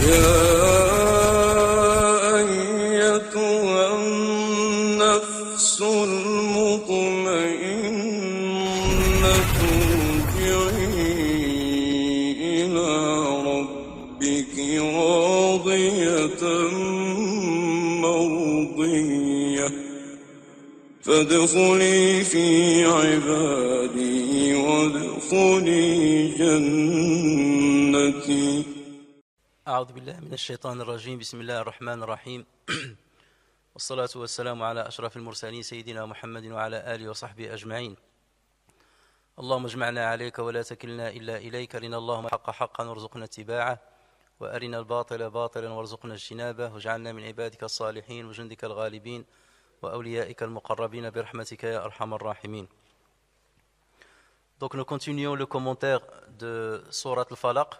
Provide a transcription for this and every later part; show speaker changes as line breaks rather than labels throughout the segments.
يا أيتها النفس المطمئنة ارجعي إلى ربك راضية مرضية فادخلي في عبادي وادخلي جنتي.
أعوذ بالله من الشيطان الرجيم. بسم الله الرحمن الرحيم. والصلاة والسلام على أشرف المرسلين سيدنا محمد وعلى آله وصحبه أجمعين. اللهم اجمعنا عليك ولا تكلنا إلا إليك، أرنا اللهم الحق حقا وارزقنا اتباعه، وأرنا الباطل باطلا وارزقنا اجتنابه، واجعلنا من عبادك الصالحين وجندك الغالبين وأوليائك المقربين برحمتك يا أرحم الراحمين. Donc nous continuons le commentaire de Surat al-Falaq.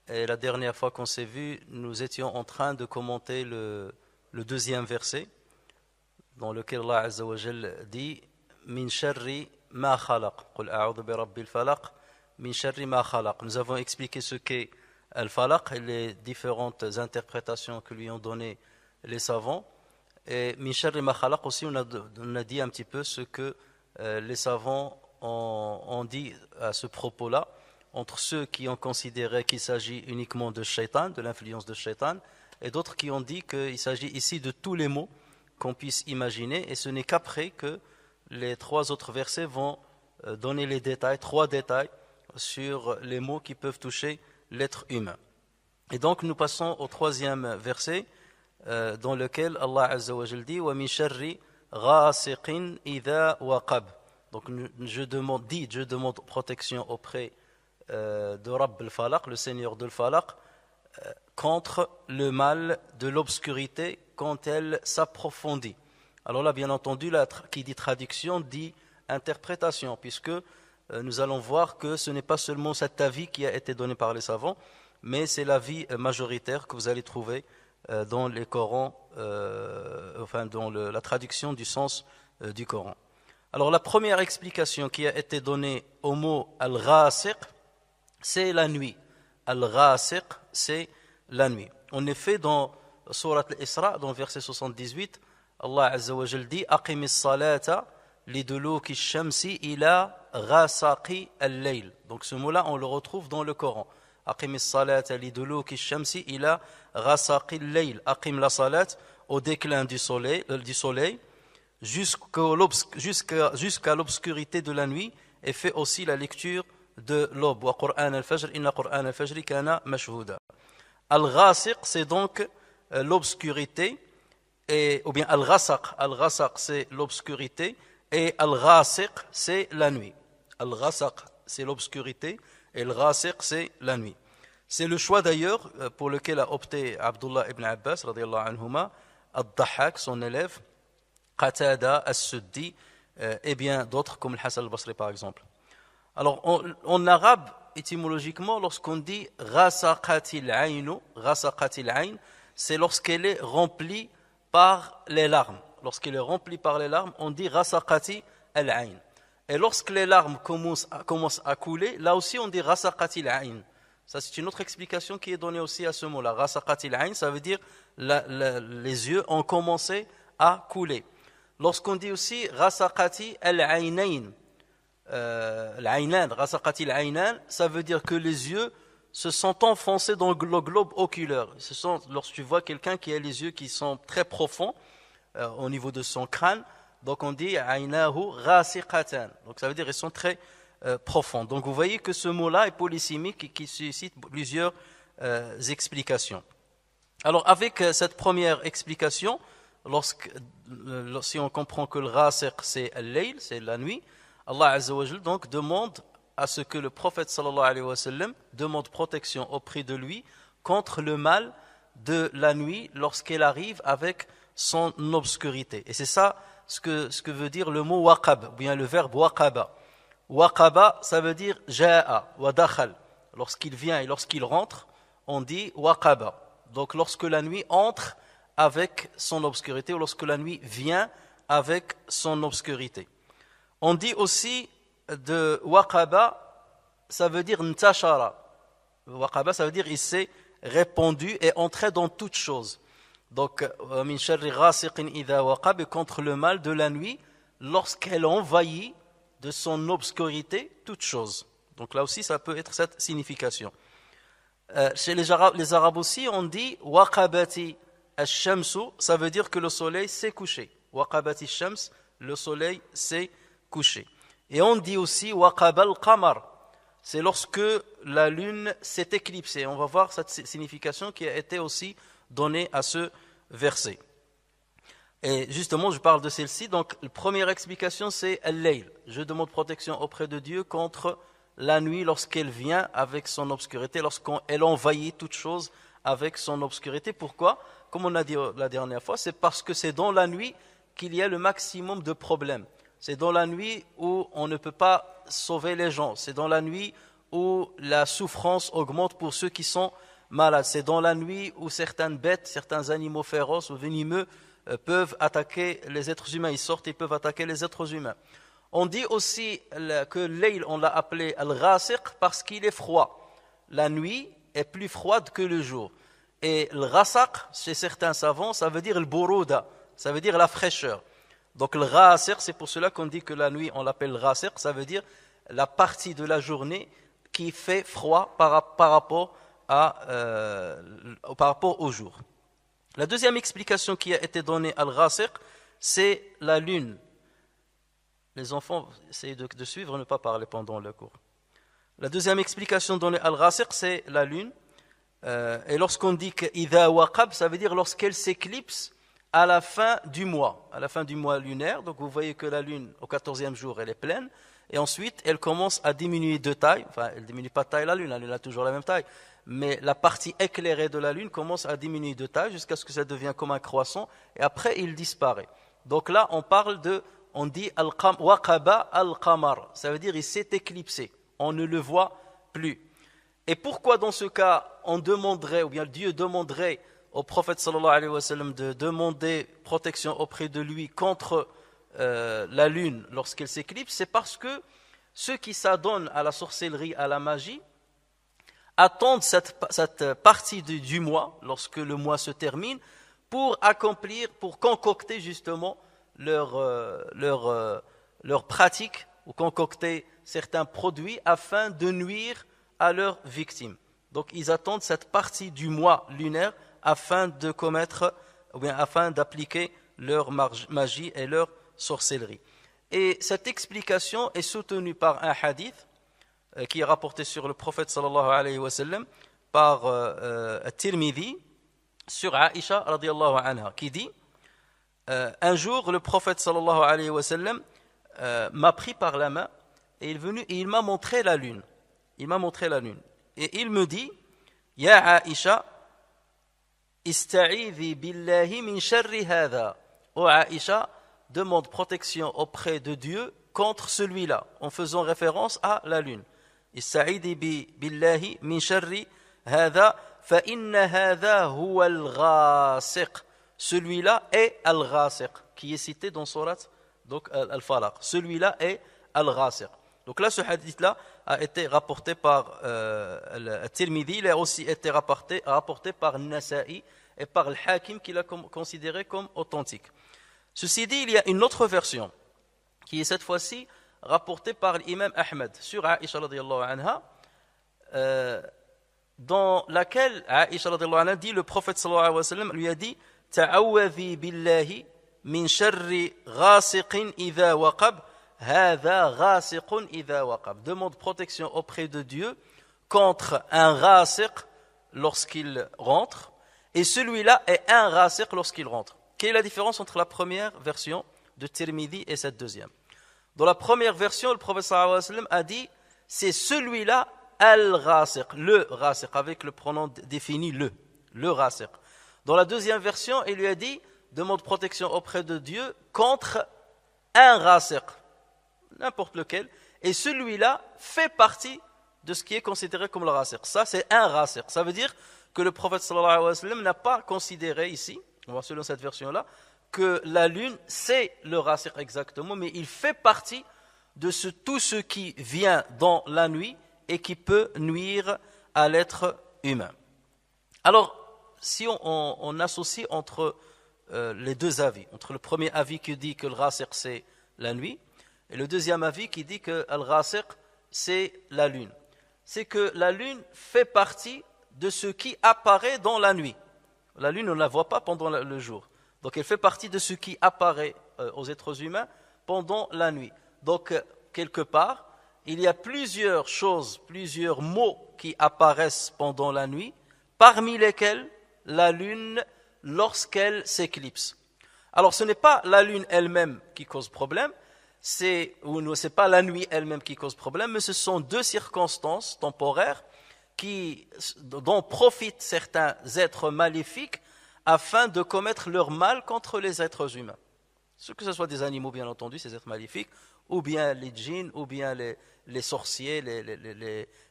Et la dernière fois qu'on s'est vu, nous étions en train de commenter le deuxième verset, dans lequel Allah Azza wa Jal dit Min sharri ma khalaq. Qul a'udhu bi rabbil falaq. Min sharri ma khalaq. Nous avons expliqué ce qu'est al-falaq et les différentes interprétations que lui ont donné les savants. Et Min sharri ma khalaq aussi, on a dit un petit peu ce que les savants ont dit à ce propos-là, entre ceux qui ont considéré qu'il s'agit uniquement de shaitan, de l'influence de shaitan, et d'autres qui ont dit qu'il s'agit ici de tous les mots qu'on puisse imaginer, et ce n'est qu'après que les trois autres versets vont donner les détails, trois détails sur les mots qui peuvent toucher l'être humain. Et donc nous passons au troisième verset, dans lequel Allah Azza wa Jal dit « Wa min sharri ghasiqin idha waqab » Donc je demande protection auprès de Rabb al-Falaq, le Seigneur de al-Falaq, contre le mal de l'obscurité quand elle s'approfondit. Alors là, bien entendu, qui dit traduction dit interprétation, puisque nous allons voir que ce n'est pas seulement cet avis qui a été donné par les savants, mais c'est l'avis majoritaire que vous allez trouver dans les Corans, dans la traduction du sens du Coran. Alors la première explication qui a été donnée au mot al-ghasiq, c'est la nuit. Al-ghasiq, c'est la nuit. En effet, dans Surat al-Isra, dans le verset 78, Allah Azza wa Jal dit Aqimis salata liduluki shamsi ila ghasaqi al-layl. Donc ce mot-là, on le retrouve dans le Coran. Aqimis salata liduluki shamsi ila ghasaqi al-layl. Aqim la salat au déclin du soleil jusqu'à l'obscurité de la nuit, et fait aussi la lecture de l'aube. Wa Qur'an al-Fajr, inna Qur'an al-Fajr kana mashhouda. Al-Ghasiq, c'est donc l'obscurité, ou bien Al-Ghasaq. Al-Ghasaq, c'est l'obscurité, et Al-Ghasiq, c'est la nuit. Al-Ghasaq, c'est l'obscurité, et Al-Ghasiq, c'est la nuit. C'est le choix d'ailleurs pour lequel a opté Abdullah ibn Abbas, radiyallahu anhuma, Ad-Dahhak, son élève, Qatada, As-Suddi, et bien d'autres comme Al-Hasan al-Basri par exemple. Alors en arabe, étymologiquement, lorsqu'on dit Ghasaqatil aynu, Ghasaqatil ayn, c'est lorsqu'elle est remplie par les larmes. Lorsqu'elle est remplie par les larmes, on dit Ghasaqati al-ayn. Et lorsque les larmes commencent à couler, là aussi on dit Ghasaqatil ayn. Ça c'est une autre explication qui est donnée aussi à ce mot-là. Ghasaqatil ayn, ça veut dire les yeux ont commencé à couler. Lorsqu'on dit aussi Ghasaqati al-aynayn, Ghasaqati al-aynan, ça veut dire que les yeux se sont enfoncés dans le globe oculaire. Lorsque tu vois quelqu'un qui a les yeux qui sont très profonds au niveau de son crâne, donc on dit aynahu ghasiqatan. Donc ça veut dire qu'ils sont très profonds. Donc vous voyez que ce mot-là est polysémique et qui suscite plusieurs explications. Alors avec cette première explication, si on comprend que le ghasiq c'est al-layl, c'est la nuit, Allah Azza wa Jal donc demande à ce que le prophète sallallahu alayhi wa sallam demande protection auprès de lui contre le mal de la nuit lorsqu'elle arrive avec son obscurité. Et c'est ça ce que veut dire le mot waqab, ou bien le verbe waqaba. Waqaba, ça veut dire ja'a wa dakhal. Lorsqu'il vient et lorsqu'il rentre, on dit waqaba. Donc lorsque la nuit entre avec son obscurité, ou lorsque la nuit vient avec son obscurité. On dit aussi de waqaba, ça veut dire ntashara. Waqaba, ça veut dire il s'est répandu et entré dans toute chose. Donc, min sharri ghasiqin idha waqab, et contre le mal de la nuit, lorsqu'elle envahit de son obscurité toute chose. Donc là aussi, ça peut être cette signification. Chez les Arabes aussi, on dit waqabati ash-shamsu, ça veut dire que le soleil s'est couché. Waqabati ash-shams, le soleil s'est couché. Et on dit aussi waqaba al-qamar, c'est lorsque la lune s'est éclipsée. On va voir cette signification qui a été aussi donnée à ce verset. Et justement, je parle de celle-ci. Donc, la première explication, c'est al-layl. Je demande protection auprès de Dieu contre la nuit lorsqu'elle vient avec son obscurité, lorsqu'elle envahit toute chose avec son obscurité. Pourquoi? Comme on a dit la dernière fois, c'est parce que c'est dans la nuit qu'il y a le maximum de problèmes. C'est dans la nuit où on ne peut pas sauver les gens. C'est dans la nuit où la souffrance augmente pour ceux qui sont malades. C'est dans la nuit où certaines bêtes, certains animaux féroces ou venimeux peuvent attaquer les êtres humains. Ils sortent et peuvent attaquer les êtres humains. On dit aussi que l'ayl, on l'a appelé al-ghasiq parce qu'il est froid. La nuit est plus froide que le jour. Et le ghasaq, chez certains savants, ça veut dire le buruda, ça veut dire la fraîcheur. Donc le ghasiq, c'est pour cela qu'on dit que la nuit, on l'appelle ghasiq, ça veut dire la partie de la journée qui fait froid par rapport au jour. La deuxième explication qui a été donnée à al-ghasiq, c'est la lune. Les enfants, essayez de suivre, ne pas parler pendant le cours. La deuxième explication donnée à al-ghasiq, c'est la lune. Et lorsqu'on dit que idha waqab, ça veut dire lorsqu'elle s'éclipse à la fin du mois lunaire. Donc vous voyez que la lune, au 14e jour, elle est pleine. Et ensuite, elle commence à diminuer de taille. Enfin, elle ne diminue pas de taille la lune a toujours la même taille. Mais la partie éclairée de la lune commence à diminuer de taille jusqu'à ce que ça devienne comme un croissant. Et après, il disparaît. Donc là, on dit waqaba al-qamar. Ça veut dire il s'est éclipsé. On ne le voit plus. Et pourquoi dans ce cas, on demanderait, ou bien Dieu demanderait au prophète sallallahu alayhi wa sallam de demander protection auprès de lui contre la lune lorsqu'elle s'éclipse? C'est parce que ceux qui s'adonnent à la sorcellerie, à la magie, attendent cette partie du mois, lorsque le mois se termine, pour concocter justement leur pratique, ou concocter certains produits afin de nuire à leurs victimes. Donc ils attendent cette partie du mois lunaire afin d'appliquer leur magie et leur sorcellerie. Et cette explication est soutenue par un hadith qui est rapporté sur le prophète sallallahu alayhi wa sallam par Tirmidhi sur Aïcha radiyallahu anha qui dit un jour le prophète sallallahu alayhi wa sallam m'a pris par la main et il m'a montré la lune. Et il me dit Ya Aïcha ista'idhi billahi min sharri hadha. Oh Aïcha, demande protection auprès de Dieu contre celui-là, en faisant référence à la lune. Ista'idhi billahi min sharri hadha fa inna hadha huwa al-ghasiq. Celui-là est al-ghasiq, qui est cité dans sourate donc al-Falaq. Celui-là est al-ghasiq. Donc là, ce hadith-là a été rapporté par Tirmidhi, il a aussi été rapporté par Nasa'i et par le Hakim qui l'a considéré comme authentique. Ceci dit, il y a une autre version qui est cette fois-ci rapportée par l'imam Ahmed sur Aïcha radiyallahu anha, dans laquelle Aïcha radiyallahu anha dit, le prophète sallallahu alayhi wa sallam lui a dit Ta'awadhi billahi min sharri ghasiqin idha waqab. Demande protection auprès de Dieu contre un ghasiq lorsqu'il rentre, et celui-là est un ghasiq lorsqu'il rentre. Quelle est la différence entre la première version de Tirmidhi et cette deuxième? Dans la première version, le prophète sallallahu alayhi wa sallam a dit c'est celui-là al-ghasiq, le ghasiq, avec le pronom défini le ghasiq. Dans la deuxième version, il lui a dit demande protection auprès de Dieu contre un ghasiq, n'importe lequel, et celui-là fait partie de ce qui est considéré comme le ghasiq. Ça, c'est un ghasiq. Ça veut dire que le prophète sallallahu alayhi wa sallam n'a pas considéré ici, on va selon cette version-là, que la lune, c'est le ghasiq exactement, mais il fait partie de tout ce qui vient dans la nuit et qui peut nuire à l'être humain. Alors, si on associe entre les deux avis, entre le premier avis qui dit que le ghasiq c'est la nuit, et le deuxième avis qui dit que le ghasiq c'est la lune, c'est que la lune fait partie de ce qui apparaît dans la nuit. La lune, on ne la voit pas pendant le jour. Donc, elle fait partie de ce qui apparaît aux êtres humains pendant la nuit. Donc, quelque part, il y a plusieurs choses, plusieurs mots qui apparaissent pendant la nuit, parmi lesquels la lune lorsqu'elle s'éclipse. Alors, ce n'est pas la lune elle-même qui cause problème, c'est pas la nuit elle-même qui cause problème, mais ce sont deux circonstances temporaires dont profitent certains êtres maléfiques afin de commettre leur mal contre les êtres humains. Que ce soit des animaux, bien entendu, ces êtres maléfiques, ou bien les djinns, ou bien les sorciers,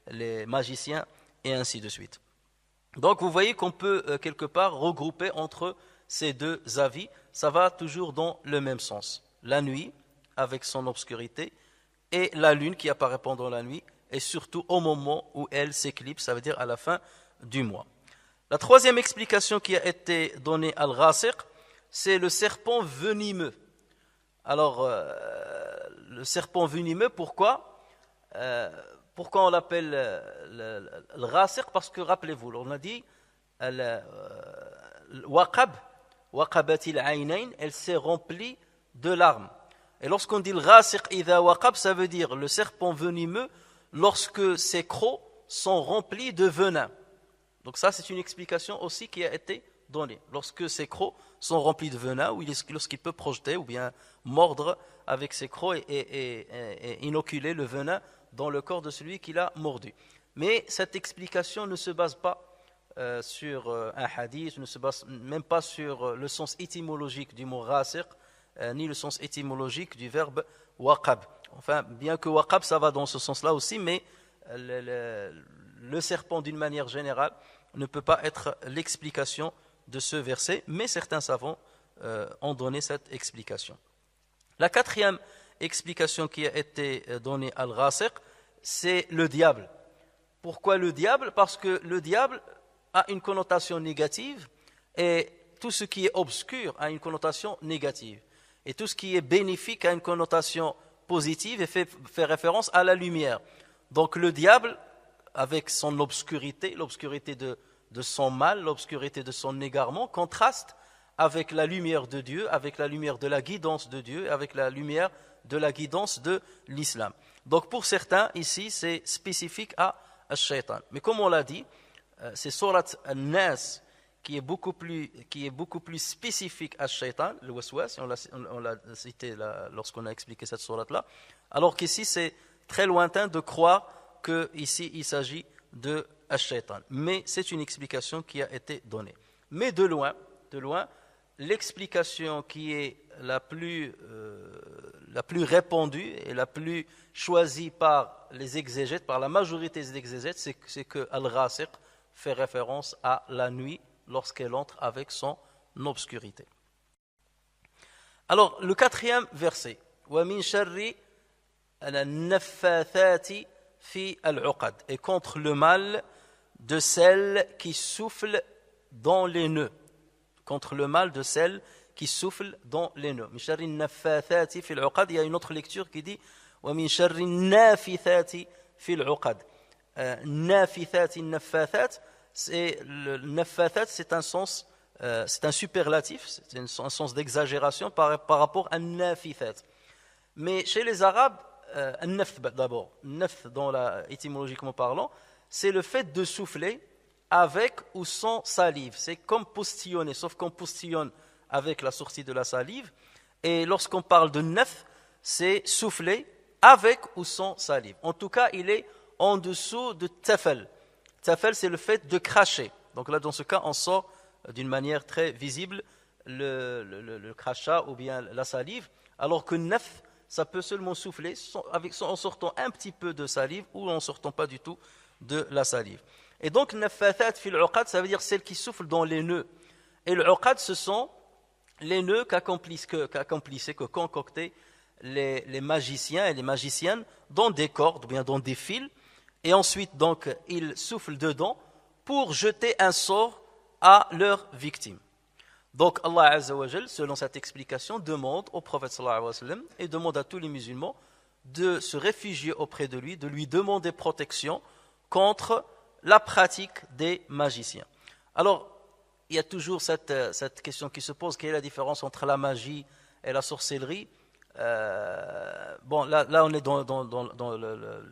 les magiciens, et ainsi de suite. Donc vous voyez qu'on peut quelque part regrouper entre ces deux avis, ça va toujours dans le même sens. La nuit, avec son obscurité, et la lune qui apparaît pendant la nuit, et surtout au moment où elle s'éclipse, ça veut dire à la fin du mois. La troisième explication qui a été donnée à al-ghasiq, c'est le serpent venimeux. Alors, le serpent venimeux, pourquoi on l'appelle le ghasiq? Parce que, rappelez-vous, on a dit waqabatil aynayn, elle s'est remplie de larmes. Et lorsqu'on dit le ghasiq idha waqab, ça veut dire le serpent venimeux lorsque ses crocs sont remplis de venin. Donc ça, c'est une explication aussi qui a été donnée. Lorsque ses crocs sont remplis de venin, ou lorsqu'il peut projeter ou bien mordre avec ses crocs et inoculer le venin dans le corps de celui qui l'a mordu. Mais cette explication ne se base pas sur un hadith, ne se base même pas sur le sens étymologique du mot ghasiq, ni le sens étymologique du verbe waqab. Enfin, bien que waqab, ça va dans ce sens-là aussi, mais le serpent, d'une manière générale, ne peut pas être l'explication de ce verset, mais certains savants ont donné cette explication. La quatrième explication qui a été donnée à al-ghasiq, c'est le diable. Pourquoi le diable? Parce que le diable a une connotation négative, et tout ce qui est obscur a une connotation négative. Et tout ce qui est bénéfique a une connotation positive et fait référence à la lumière. Donc le diable, avec son obscurité, l'obscurité de son mal, l'obscurité de son égarement, contraste avec la lumière de Dieu, avec la lumière de la guidance de Dieu, avec la lumière de la guidance de l'islam. Donc pour certains, ici, c'est spécifique à Ash-Shaytan. Mais comme on l'a dit, c'est Surat An-Nas qui est beaucoup plus spécifique à Shaytan, le waswas, on l'a cité lorsqu'on a expliqué cette sourate-là, alors qu'ici c'est très lointain de croire qu'ici il s'agit de Shaytan. Mais c'est une explication qui a été donnée. Mais de loin, l'explication qui est la plus répandue et la plus choisie par les exégètes, par la majorité des exégètes, c'est que al-ghasiq fait référence à la nuit lorsqu'elle entre avec son obscurité. Alors, le quatrième verset, وَمِن شَرِّ النَّفَّاثَاتِ فِي الْعُقَدِ, et contre le mal de celles qui soufflent dans les nœuds. Contre le mal de celles qui soufflent dans les nœuds. مِن شَرِّ النَّفَّاثَاتِ فِي الْعُقَدِ, il y a une autre lecture qui dit وَمِن شَرِّ النَّافِثَاتِ فِي الْعُقَدِ. نَافِثَاتِ النَّفَّاثَاتِ, le naffathat, c'est un superlatif, c'est un sens d'exagération par rapport à nafithat. Mais chez les Arabes, nafth d'abord, nafth étymologiquement parlant, c'est le fait de souffler avec ou sans salive. C'est comme postillonner, sauf qu'on postillonne avec la sortie de la salive. Et lorsqu'on parle de nafth, c'est souffler avec ou sans salive. En tout cas, il est en dessous de tafel. Tafel, c'est le fait de cracher. Donc là, dans ce cas, on sort d'une manière très visible le crachat ou bien la salive, alors que naf, ça peut seulement souffler en sortant un petit peu de salive ou en sortant pas du tout de la salive. Et donc, naffathat fil uqad, ça veut dire celles qui soufflent dans les nœuds. Et le uqad, ce sont les nœuds que concoctaient les magiciens et les magiciennes dans des cordes ou bien dans des fils. Et ensuite, donc, ils soufflent dedans pour jeter un sort à leurs victimes. Donc Allah Azza wa Jal, selon cette explication, demande au prophète sallallahu alayhi wa sallam et demande à tous les musulmans de se réfugier auprès de lui, de lui demander protection contre la pratique des magiciens. Alors, il y a toujours cette question qui se pose, quelle est la différence entre la magie et la sorcellerie? Bon, là on est dans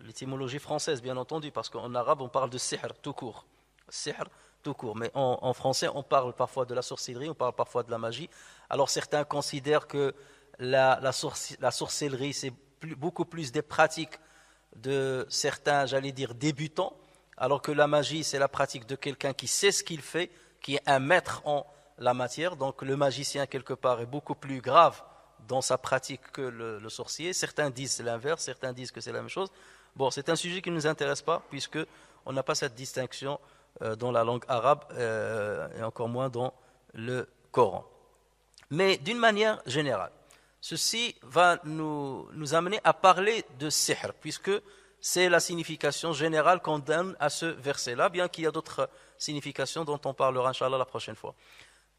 l'étymologie française, bien entendu, parce qu'en arabe on parle de sihr tout court. Sihr tout court, mais en français on parle parfois de la sorcellerie, on parle parfois de la magie. Alors certains considèrent que la sorcellerie c'est beaucoup plus des pratiques de certains, j'allais dire, débutants, alors que la magie c'est la pratique de quelqu'un qui sait ce qu'il fait, qui est un maître en la matière. Donc le magicien quelque part est beaucoup plus grave dans sa pratique que le sorcier. Certains disent l'inverse, certains disent que c'est la même chose. Bon, c'est un sujet qui ne nous intéresse pas, puisque on n'a pas cette distinction dans la langue arabe et encore moins dans le Coran. Mais d'une manière générale, ceci va nous amener à parler de sihr, puisque c'est la signification générale qu'on donne à ce verset-là, bien qu'il y a d'autres significations dont on parlera, Inch'Allah, la prochaine fois.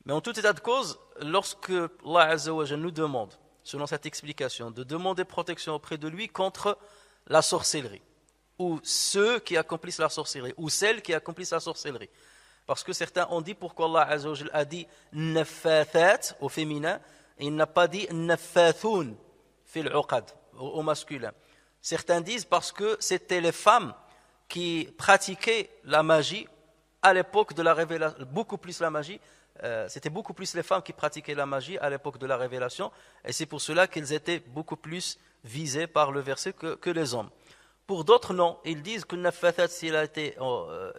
Mais en tout état de cause, lorsque Allah Azza wa Jal nous demande, selon cette explication, de demander protection auprès de lui contre la sorcellerie, ou ceux qui accomplissent la sorcellerie, ou celles qui accomplissent la sorcellerie. Parce que certains ont dit pourquoi Allah Azza wa Jal a dit nafathat au féminin, et il n'a pas dit nafathoun fil uqad au masculin. Certains disent parce que c'était les femmes qui pratiquaient la magie à l'époque de la révélation, beaucoup plus la magie. C'était beaucoup plus les femmes qui pratiquaient la magie à l'époque de la révélation, et c'est pour cela qu'elles étaient beaucoup plus visées par le verset que les hommes. Pour d'autres, non. Ils disent que nafathat, s'il a été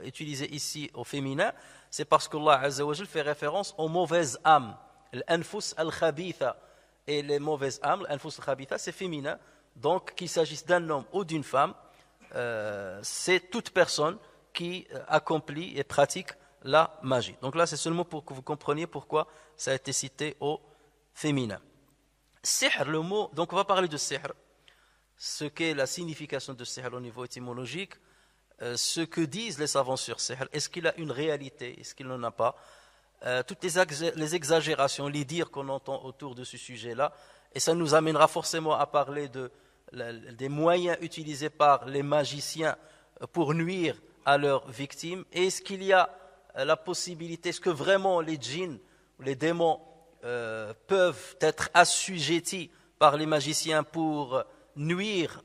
utilisé ici au féminin, c'est parce qu'Allah Azza wa Jal fait référence aux mauvaises âmes, l'anfus al-khabitha. Et les mauvaises âmes, l'anfus al-khabitha, c'est féminin. Donc, qu'il s'agisse d'un homme ou d'une femme, c'est toute personne qui accomplit et pratique la magie. Donc là, c'est seulement pour que vous compreniez pourquoi ça a été cité au féminin. Sihr, le mot, donc on va parler de sihr, ce qu'est la signification de sihr au niveau étymologique, ce que disent les savants sur sihr, est-ce qu'il a une réalité, est-ce qu'il n'en a pas, toutes les exagérations, les dires qu'on entend autour de ce sujet-là, et ça nous amènera forcément à parler des moyens utilisés par les magiciens pour nuire à leurs victimes. Est-ce qu'il y a la possibilité, est-ce que vraiment les djinns, les démons peuvent être assujettis par les magiciens pour nuire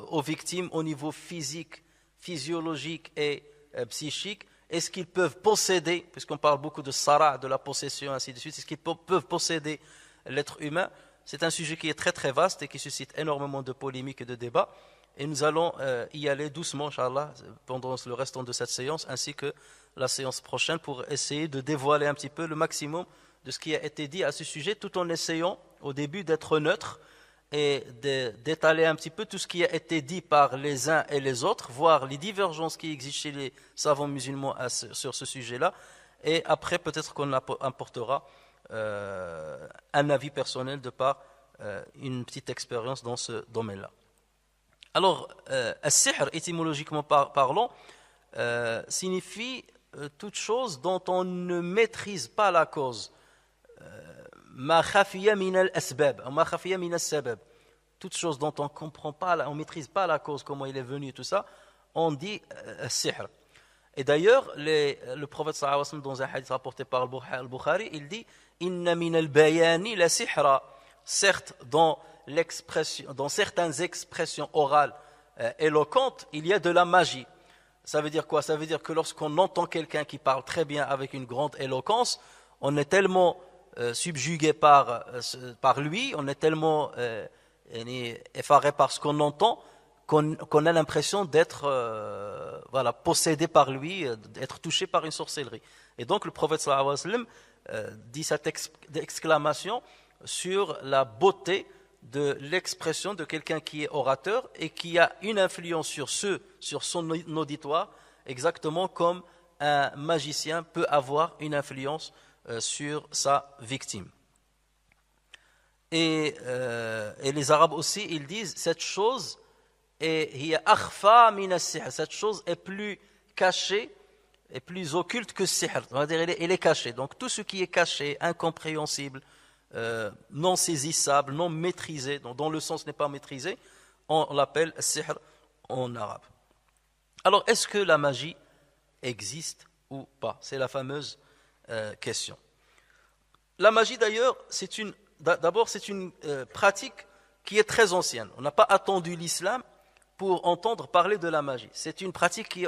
aux victimes au niveau physique, physiologique et psychique? Est-ce qu'ils peuvent posséder, puisqu'on parle beaucoup de sara, de la possession, ainsi de suite, est-ce qu'ils peuvent posséder l'être humain? C'est un sujet qui est très très vaste et qui suscite énormément de polémiques et de débats. Et nous allons y aller doucement, Inch'Allah, pendant le restant de cette séance, ainsi que la séance prochaine, pour essayer de dévoiler un petit peu le maximum de ce qui a été dit à ce sujet, tout en essayant au début d'être neutre et d'étaler un petit peu tout ce qui a été dit par les uns et les autres, voir les divergences qui existent chez les savants musulmans sur ce sujet-là. Et après, peut-être qu'on apportera un avis personnel de par une petite expérience dans ce domaine-là. Alors, as-sihr, étymologiquement parlant, signifie toute chose dont on ne maîtrise pas la cause. Ma khafiya min al-asbab, ma khafiya min al-sabab. Toute chose dont on ne comprend pas, on ne maîtrise pas la cause, comment il est venu, tout ça, on dit as-sihr. Et d'ailleurs, le prophète sallallahu alayhi wa sallam, dans un hadith rapporté par al-Bukhari, il dit inna min al-bayani la sihra. Certes, dans certaines expressions orales éloquentes, il y a de la magie. Ça veut dire quoi? Ça veut dire que lorsqu'on entend quelqu'un qui parle très bien avec une grande éloquence, on est tellement subjugué par lui, on est tellement effaré par ce qu'on entend, qu'on a l'impression d'être possédé par lui, d'être touché par une sorcellerie. Et donc le prophète sallallahu alayhi wa sallam dit cette exclamation sur la beauté de l'expression de quelqu'un qui est orateur et qui a une influence sur son auditoire, exactement comme un magicien peut avoir une influence sur sa victime. Et les Arabes aussi, ils disent cette chose est plus cachée est plus occulte que sihr. On va dire, il est caché. Donc tout ce qui est caché, incompréhensible, non saisissable, non maîtrisé, dont le sens n'est pas maîtrisé, on l'appelle sihr en arabe. Alors, est-ce que la magie existe ou pas? C'est la fameuse question. La magie, d'ailleurs, c'est une pratique qui est très ancienne. On n'a pas attendu l'islam pour entendre parler de la magie. C'est une pratique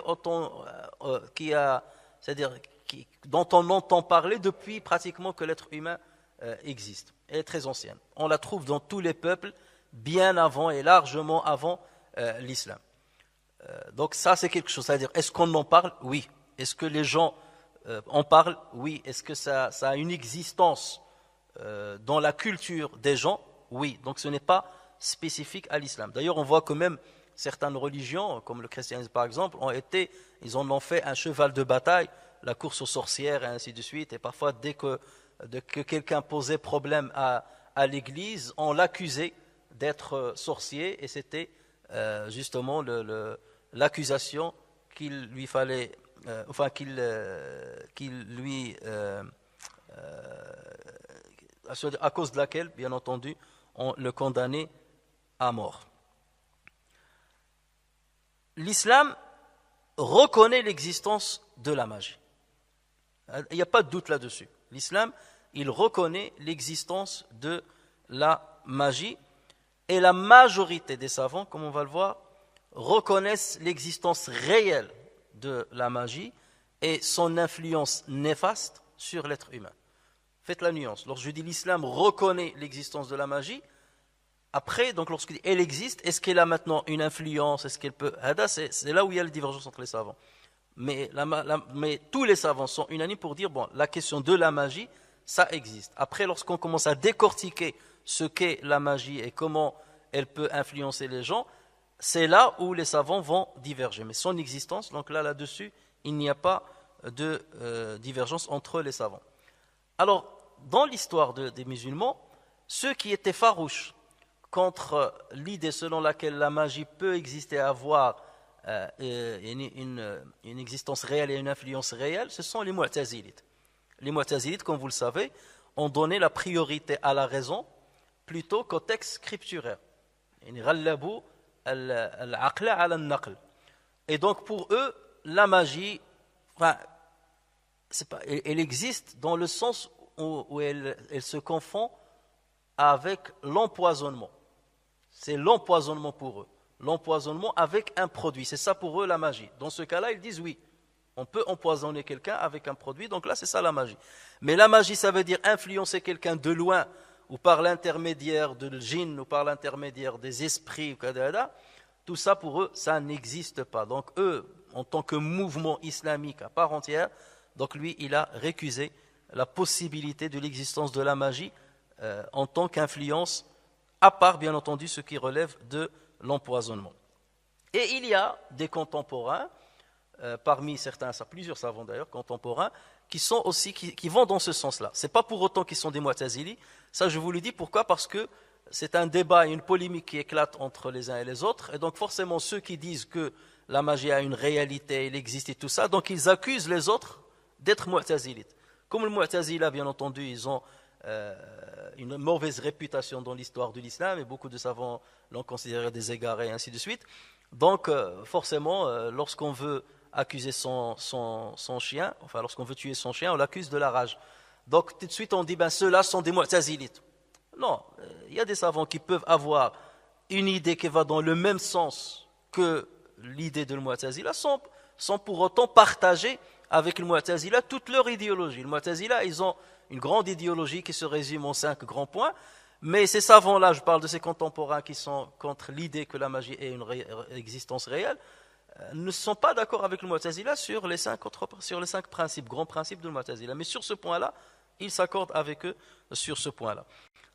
dont on entend parler depuis pratiquement que l'être humain existe. Elle est très ancienne. On la trouve dans tous les peuples, bien avant et largement avant l'islam. Donc ça, c'est quelque chose. C'est-à-dire, est-ce qu'on en parle? Oui. Est-ce que les gens en parlent? Oui. Est-ce que ça a une existence dans la culture des gens? Oui. Donc ce n'est pas spécifique à l'islam. D'ailleurs, on voit que même certaines religions, comme le christianisme par exemple, ils en ont fait un cheval de bataille, la course aux sorcières et ainsi de suite. Et parfois, dès que quelqu'un posait problème à l'église, on l'accusait d'être sorcier, et c'était justement l'accusation qu'il lui fallait, à cause de laquelle, bien entendu, on le condamnait à mort. L'islam reconnaît l'existence de la magie. Il n'y a pas de doute là-dessus. L'islam, il reconnaît l'existence de la magie, et la majorité des savants, comme on va le voir, reconnaissent l'existence réelle de la magie et son influence néfaste sur l'être humain. Faites la nuance. Lorsque je dis l'islam reconnaît l'existence de la magie, après, donc lorsque elle existe, est-ce qu'elle a maintenant une influence? Est-ce qu'elle peut... C'est là où il y a la divergence entre les savants. Mais tous les savants sont unanimes pour dire, bon, la question de la magie, ça existe. Après, lorsqu'on commence à décortiquer ce qu'est la magie et comment elle peut influencer les gens, c'est là où les savants vont diverger. Mais son existence, donc là-dessus, il n'y a pas de divergence entre les savants. Alors, dans l'histoire des musulmans, ceux qui étaient farouches contre l'idée selon laquelle la magie peut exister, avoir une existence réelle et une influence réelle, ce sont les Mu'tazilites. Les Mu'tazilites, comme vous le savez, ont donné la priorité à la raison plutôt qu'au texte scripturaire. Et donc pour eux, la magie, elle existe dans le sens où elle se confond avec l'empoisonnement. C'est l'empoisonnement pour eux. L'empoisonnement avec un produit. C'est ça pour eux la magie. Dans ce cas-là, ils disent oui. On peut empoisonner quelqu'un avec un produit. Donc là, c'est ça la magie. Mais la magie, ça veut dire influencer quelqu'un de loin, ou par l'intermédiaire de djinn, ou par l'intermédiaire des esprits. Tout ça pour eux, ça n'existe pas. Donc eux, en tant que mouvement islamique à part entière, donc lui, il a récusé la possibilité de l'existence de la magie en tant qu'influence, à part bien entendu ce qui relève de l'empoisonnement. Et il y a des contemporains, parmi certains, plusieurs savants d'ailleurs, contemporains, qui vont dans ce sens-là. Ce n'est pas pour autant qu'ils sont des Mu'tazili. Ça, je vous le dis, pourquoi? Parce que c'est un débat et une polémique qui éclate entre les uns et les autres. Et donc forcément, ceux qui disent que la magie a une réalité, elle existe et tout ça, donc ils accusent les autres d'être Mu'tazilites. Comme le Mu'tazila, bien entendu, ils ont une mauvaise réputation dans l'histoire de l'islam, et beaucoup de savants l'ont considéré des égarés, et ainsi de suite. Donc, forcément, lorsqu'on veut accuser son chien, enfin, lorsqu'on veut tuer son chien, on l'accuse de la rage. Donc, tout de suite, on dit, ceux-là sont des Mu'tazilites. Non, il y a des savants qui peuvent avoir une idée qui va dans le même sens que l'idée de Mu'tazila, sans pour autant partager avec le Mu'tazila toute leur idéologie. Le Mu'tazila, ils ont une grande idéologie qui se résume en 5 grands points, mais ces savants-là, je parle de ces contemporains qui sont contre l'idée que la magie ait une existence réelle, ne sont pas d'accord avec le Mu'tazila sur les 5 principes, grands principes de Mu'tazila. Mais sur ce point-là, ils s'accordent avec eux sur ce point-là.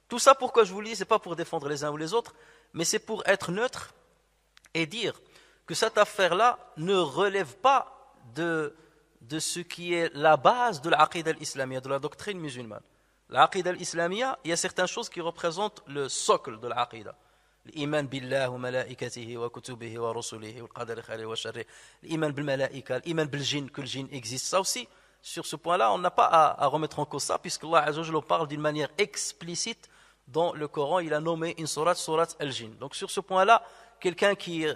Tout ça, pourquoi je vous le dis, ce n'est pas pour défendre les uns ou les autres, mais c'est pour être neutre et dire que cette affaire-là ne relève pas de ce qui est la base de l'aqida al-islamiyya, de la doctrine musulmane. L'aqida al-islamiyya, il y a certaines choses qui représentent le socle de l'aqida. الإيمان بالله وملائكته وكتبه ورسله والقدر خيره وشره, l'Iman bil malaika, l'Iman bil jinn, que le jinn existe. Ça aussi, sur ce point-là, on n'a pas à remettre en cause ça, puisque Allah Azza wa Jalla parle d'une manière explicite dans le Coran. Il a nommé une sourate al-jinn. Donc sur ce point-là, quelqu'un qui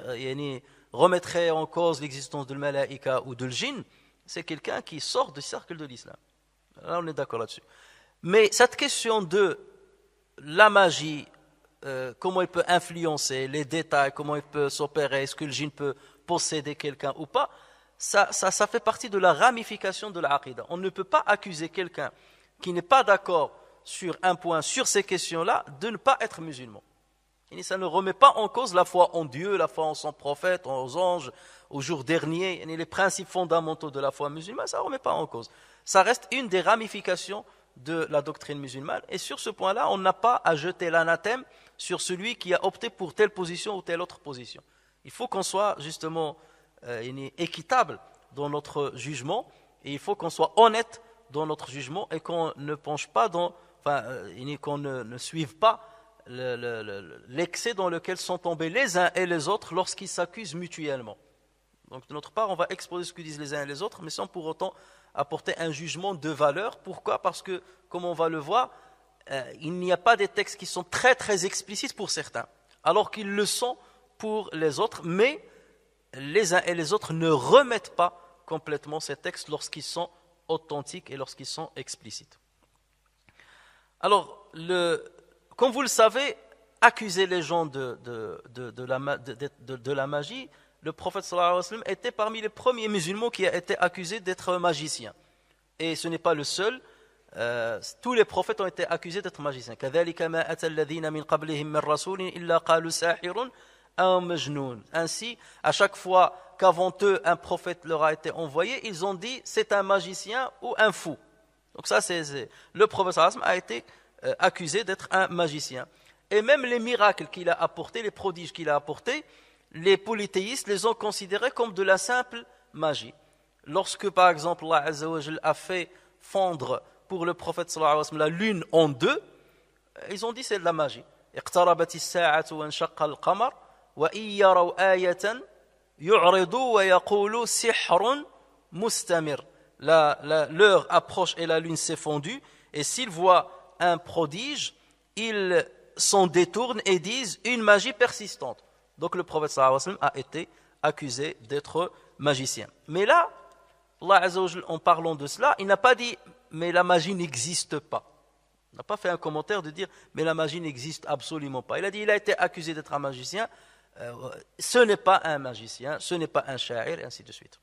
remettrait en cause l'existence de malaika ou de jinn, c'est quelqu'un qui sort du cercle de l'islam. Là, on est d'accord là-dessus. Mais cette question de la magie, comment il peut influencer, les détails, comment il peut s'opérer, est-ce que le djinn peut posséder quelqu'un ou pas, ça fait partie de la ramification de l'aqida. On ne peut pas accuser quelqu'un qui n'est pas d'accord sur un point, sur ces questions-là, de ne pas être musulman. Et ça ne remet pas en cause la foi en Dieu, la foi en son prophète, aux anges, au jour dernier, et les principes fondamentaux de la foi musulmane, ça ne remet pas en cause. Ça reste une des ramifications de la doctrine musulmane, et sur ce point-là, on n'a pas à jeter l'anathème sur celui qui a opté pour telle position ou telle autre position. Il faut qu'on soit justement équitable dans notre jugement, et il faut qu'on soit honnête dans notre jugement, et qu'on ne penche pas qu'on ne suive pas l'excès dans lequel sont tombés les uns et les autres lorsqu'ils s'accusent mutuellement. Donc de notre part, on va exposer ce que disent les uns et les autres, mais sans pour autant apporter un jugement de valeur. Pourquoi ? Parce que, comme on va le voir, il n'y a pas des textes qui sont très très explicites pour certains, alors qu'ils le sont pour les autres, mais les uns et les autres ne remettent pas complètement ces textes lorsqu'ils sont authentiques et lorsqu'ils sont explicites. Alors, comme vous le savez, accuser les gens de la magie, le prophète sallallahu alayhi wa sallam était parmi les premiers musulmans qui a été accusé d'être magicien. Et ce n'est pas le seul. Tous les prophètes ont été accusés d'être magiciens. Ainsi, à chaque fois qu'avant eux un prophète leur a été envoyé, ils ont dit c'est un magicien ou un fou. Donc ça, le prophète sallallahu alayhi wa sallam a été accusé d'être un magicien. Et même les miracles qu'il a apportés, les prodiges qu'il a apportés, les polythéistes les ont considérés comme de la simple magie. Lorsque, par exemple, Allah Azza wa Jalla a fait fondre pour le prophète sallallahu alayhi wa sallam la lune en deux, ils ont dit c'est de la magie. اقتربت الساعة وانشق القمر وإن يروا آية يعرضوا ويقولوا سحر مستمر. L'heure approche et la lune s'est fondue, et s'ils voient un prodige, ils s'en détournent et disent une magie persistante. Donc le prophète sallallahu alayhi wa sallam a été accusé d'être magicien. Mais là, Allah Azza wa Jalla, en parlant de cela, il n'a pas dit mais la magie n'existe pas. Il n'a pas fait un commentaire de dire mais la magie n'existe absolument pas. Il a dit il a été accusé d'être un magicien, ce n'est pas un magicien, ce n'est pas un sha'ir, et ainsi de suite.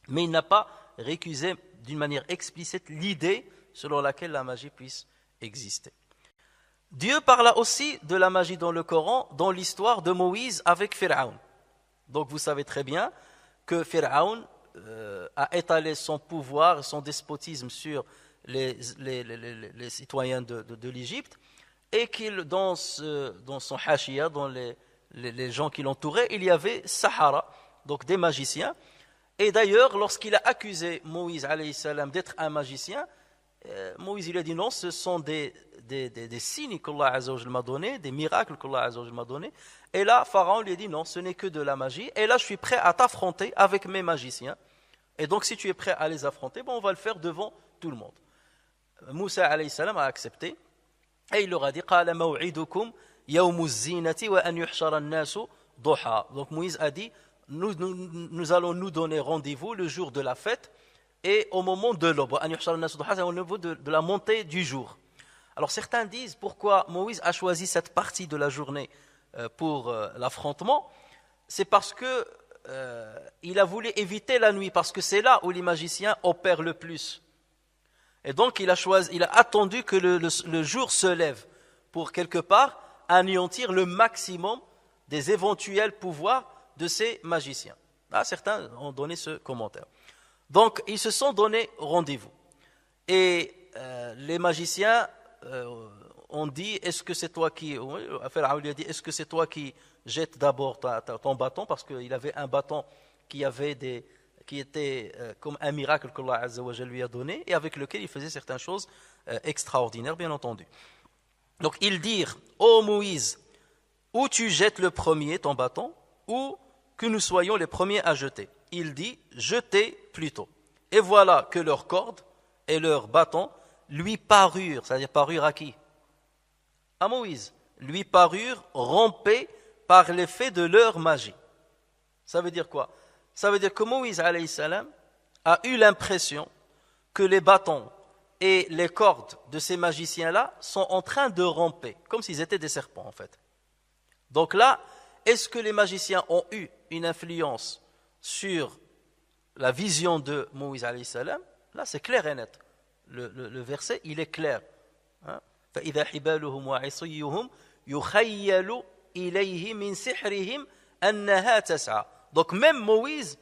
Mais il n'a pas récusé d'une manière explicite l'idée selon laquelle la magie puisse exister. Dieu parla aussi de la magie dans le Coran, dans l'histoire de Moïse avec Pharaon. Donc vous savez très bien que Pharaon a étalé son pouvoir, son despotisme sur les citoyens de l'Égypte, et qu'il, dans son hashia, dans les gens qui l'entouraient, il y avait Sahara, donc des magiciens. Et d'ailleurs, lorsqu'il a accusé Moïse alayhi salam d'être un magicien, Moïse il a dit non, ce sont des signes qu'Allah Azza wa Jalla m'a donné, des miracles qu'Allah Azza wa Jalla m'a donné. Et là, Pharaon lui a dit non, ce n'est que de la magie. Et là, je suis prêt à t'affronter avec mes magiciens. Et donc, si tu es prêt à les affronter, on va le faire devant tout le monde. Moussa alayhi salam a accepté. Et il leur a dit قال موعدكم يوم الزينة وأن يحشر الناس ضحى. Donc Moïse a dit nous allons nous donner rendez-vous le jour de la fête et au moment de l'aube. C'est au niveau de la montée du jour. Alors certains disent pourquoi Moïse a choisi cette partie de la journée pour l'affrontement. C'est parce que il a voulu éviter la nuit, parce que c'est là où les magiciens opèrent le plus. Et donc il a attendu que le jour se lève pour quelque part anéantir le maximum des éventuels pouvoirs de ces magiciens. Là, certains ont donné ce commentaire. Donc, ils se sont donné rendez-vous. Et les magiciens ont dit, est-ce que c'est toi qui... Pharaon lui a dit, est-ce que c'est toi qui jettes d'abord ton bâton, parce qu'il avait un bâton qui était comme un miracle que Allah Azza wa Jalla lui a donné, et avec lequel il faisait certaines choses extraordinaires, bien entendu. Donc, ils dirent, ô Moïse, ou tu jettes le premier ton bâton, ou que nous soyons les premiers à jeter. Il dit, jetez plutôt. Et voilà que leurs cordes et leurs bâtons lui parurent, c'est-à-dire parurent à qui? À Moïse. Lui parurent rompés par l'effet de leur magie. Ça veut dire quoi? Ça veut dire que Moïse alayhi salam a eu l'impression que les bâtons et les cordes de ces magiciens-là sont en train de ramper, comme s'ils étaient des serpents en fait. Donc là, est-ce que les magiciens ont eu une influence sur la vision de Moïse alayhi salam? Là, c'est clair et net. Le verset, il est clair. Hein? فَإِذَا حِبَالُهُمْ وَعِصِيُّهُمْ يُخَيَّلُ إِلَيْهِ مِنْ سِحْرِهِمْ أَنَّهَا تَسْعَى. Donc même Moïse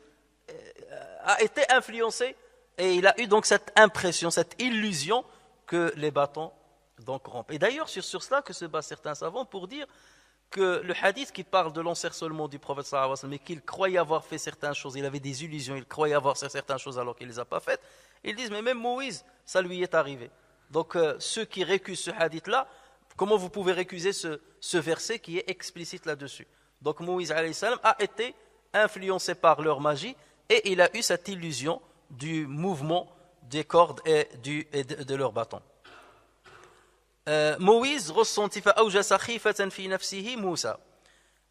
a été influencé et il a eu donc cette impression, cette illusion que les bâtons donc rompent. Et d'ailleurs, sur cela que se basent certains savants pour dire que le hadith qui parle de l'encerclement du prophète sallallahu alayhi wa sallam, mais qu'il croyait avoir fait certaines choses, il avait des illusions, il croyait avoir fait certaines choses alors qu'il ne les a pas faites, ils disent mais même Moïse, ça lui est arrivé. Donc ceux qui récusent ce hadith-là, comment vous pouvez récuser ce verset qui est explicite là-dessus? Donc Moïse alayhi salam a été influencé par leur magie et il a eu cette illusion du mouvement des cordes et de leurs bâtons. Moïse ressentit فأوجس خيفة في نفسه موسى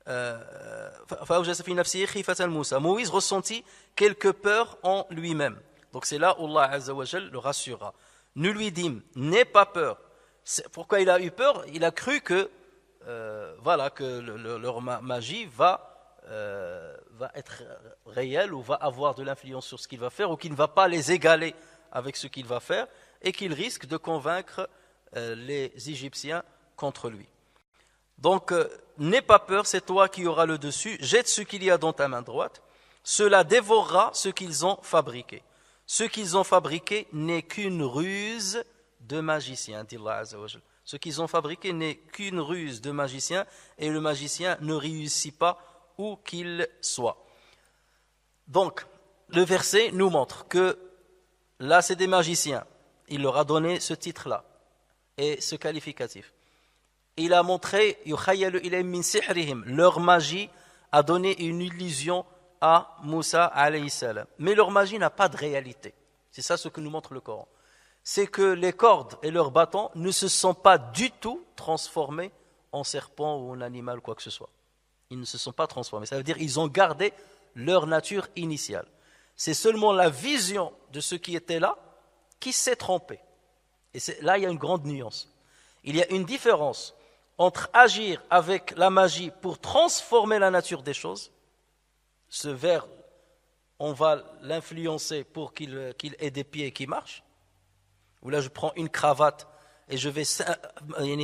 فأوجس في نفسه خيفة موسى. Moïse ressentit quelque peur en lui-même. Donc c'est là où Allah Azza wa Jal le rassura. Nous lui dîmes, n'aie pas peur. Pourquoi il a eu peur? Il a cru que leur magie va être réelle ou va avoir de l'influence sur ce qu'il va faire ou qu'il ne va pas les égaler avec ce qu'il va faire et qu'il risque de convaincre les Égyptiens contre lui. Donc, n'aie pas peur, c'est toi qui auras le dessus, jette ce qu'il y a dans ta main droite, cela dévorera ce qu'ils ont fabriqué. Ce qu'ils ont fabriqué n'est qu'une ruse de magicien, dit Allah Azza wa Jal. Ce qu'ils ont fabriqué n'est qu'une ruse de magicien et le magicien ne réussit pas où qu'il soit. Donc, le verset nous montre que là, c'est des magiciens. Il leur a donné ce titre-là et ce qualificatif. Il a montré leur magie a donné une illusion à Moussa alayhi salam. Mais leur magie n'a pas de réalité. C'est ça ce que nous montre le Coran. C'est que les cordes et leurs bâtons ne se sont pas du tout transformés en serpent ou en animal, quoi que ce soit. Ils ne se sont pas transformés. Ça veut dire qu'ils ont gardé leur nature initiale. C'est seulement la vision de ce qui était là qui s'est trompée. Et là, il y a une grande nuance. Il y a une différence entre agir avec la magie pour transformer la nature des choses. Ce verre, on va l'influencer pour qu'il ait des pieds qui marchent. Ou là, je prends une cravate et je vais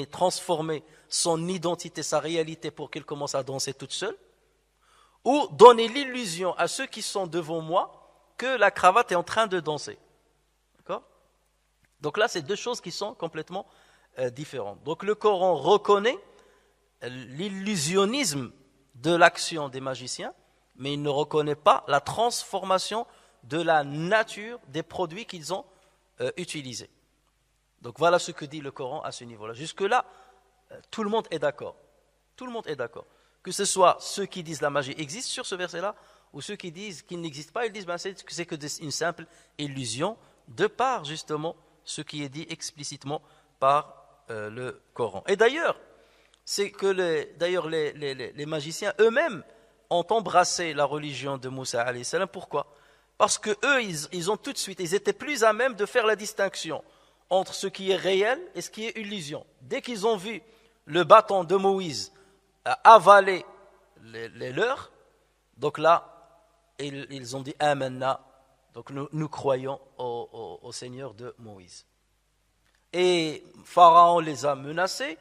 transformer son identité, sa réalité pour qu'elle commence à danser toute seule. Ou donner l'illusion à ceux qui sont devant moi que la cravate est en train de danser. D'accord? Donc là, c'est deux choses qui sont complètement différentes. Donc le Coran reconnaît l'illusionnisme de l'action des magiciens, mais il ne reconnaît pas la transformation de la nature des produits qu'ils ont utilisés. Donc voilà ce que dit le Coran à ce niveau-là. Jusque-là, tout le monde est d'accord. Tout le monde est d'accord. Que ce soit ceux qui disent la magie existe sur ce verset-là, ou ceux qui disent qu'il n'existe pas, ils disent que c'est une simple illusion, de par justement ce qui est dit explicitement par le Coran. Et d'ailleurs, c'est que les magiciens eux-mêmes ont embrassé la religion de Moussa alayhi salam. Pourquoi? Parce que eux, ils ont tout de suite, ils étaient plus à même de faire la distinction entre ce qui est réel et ce qui est illusion. Dès qu'ils ont vu le bâton de Moïse avaler les leurs, donc là, ils ont dit Amanna, donc nous croyons au Seigneur de Moïse. Et Pharaon les a menacés.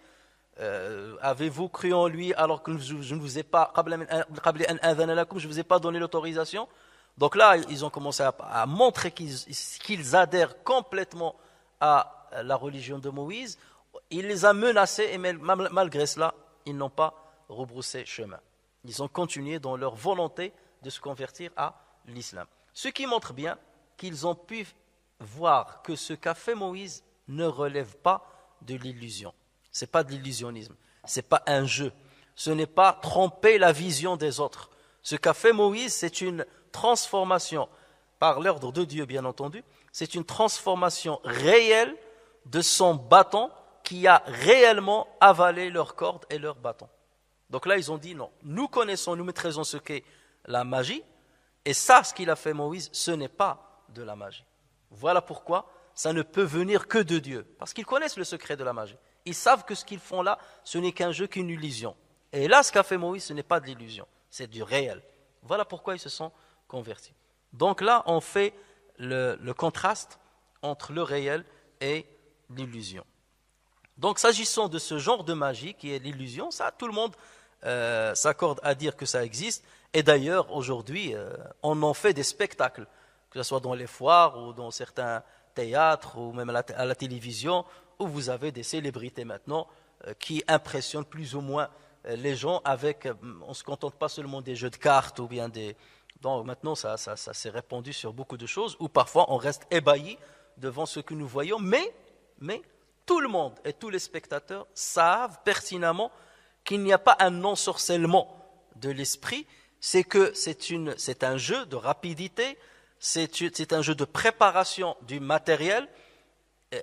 Avez-vous cru en lui alors que je ne vous ai pas, je vous ai pas donné l'autorisation? Donc là, ils ont commencé à montrer qu'ils adhèrent complètement à la religion de Moïse. Il les a menacés et malgré cela, ils n'ont pas rebroussé chemin. Ils ont continué dans leur volonté de se convertir à l'islam. Ce qui montre bien qu'ils ont pu voir que ce qu'a fait Moïse ne relève pas de l'illusion. Ce n'est pas de l'illusionnisme, ce n'est pas un jeu. Ce n'est pas tromper la vision des autres. Ce qu'a fait Moïse, c'est une transformation, par l'ordre de Dieu bien entendu, c'est une transformation réelle de son bâton qui a réellement avalé leur corde et leur bâton. Donc là, ils ont dit non, nous connaissons, nous maîtrisons ce qu'est la magie, et ça, ce qu'il a fait Moïse, ce n'est pas de la magie. Voilà pourquoi ça ne peut venir que de Dieu, parce qu'ils connaissent le secret de la magie. Ils savent que ce qu'ils font là, ce n'est qu'un jeu, qu'une illusion. Et là, ce qu'a fait Moïse, ce n'est pas de l'illusion, c'est du réel. Voilà pourquoi ils se sont convertis. Donc là, on fait le contraste entre le réel et l'illusion. Donc, s'agissant de ce genre de magie qui est l'illusion, ça, tout le monde s'accorde à dire que ça existe. Et d'ailleurs, aujourd'hui, on en fait des spectacles, que ce soit dans les foires ou dans certains théâtres ou même à la télévision, où vous avez des célébrités maintenant qui impressionnent plus ou moins les gens avec, on ne se contente pas seulement des jeux de cartes ou bien des... Donc maintenant, ça s'est répandu sur beaucoup de choses, où parfois on reste ébahi devant ce que nous voyons, mais tout le monde et tous les spectateurs savent pertinemment qu'il n'y a pas un ensorcellement de l'esprit, c'est que c'est un jeu de rapidité, c'est un jeu de préparation du matériel.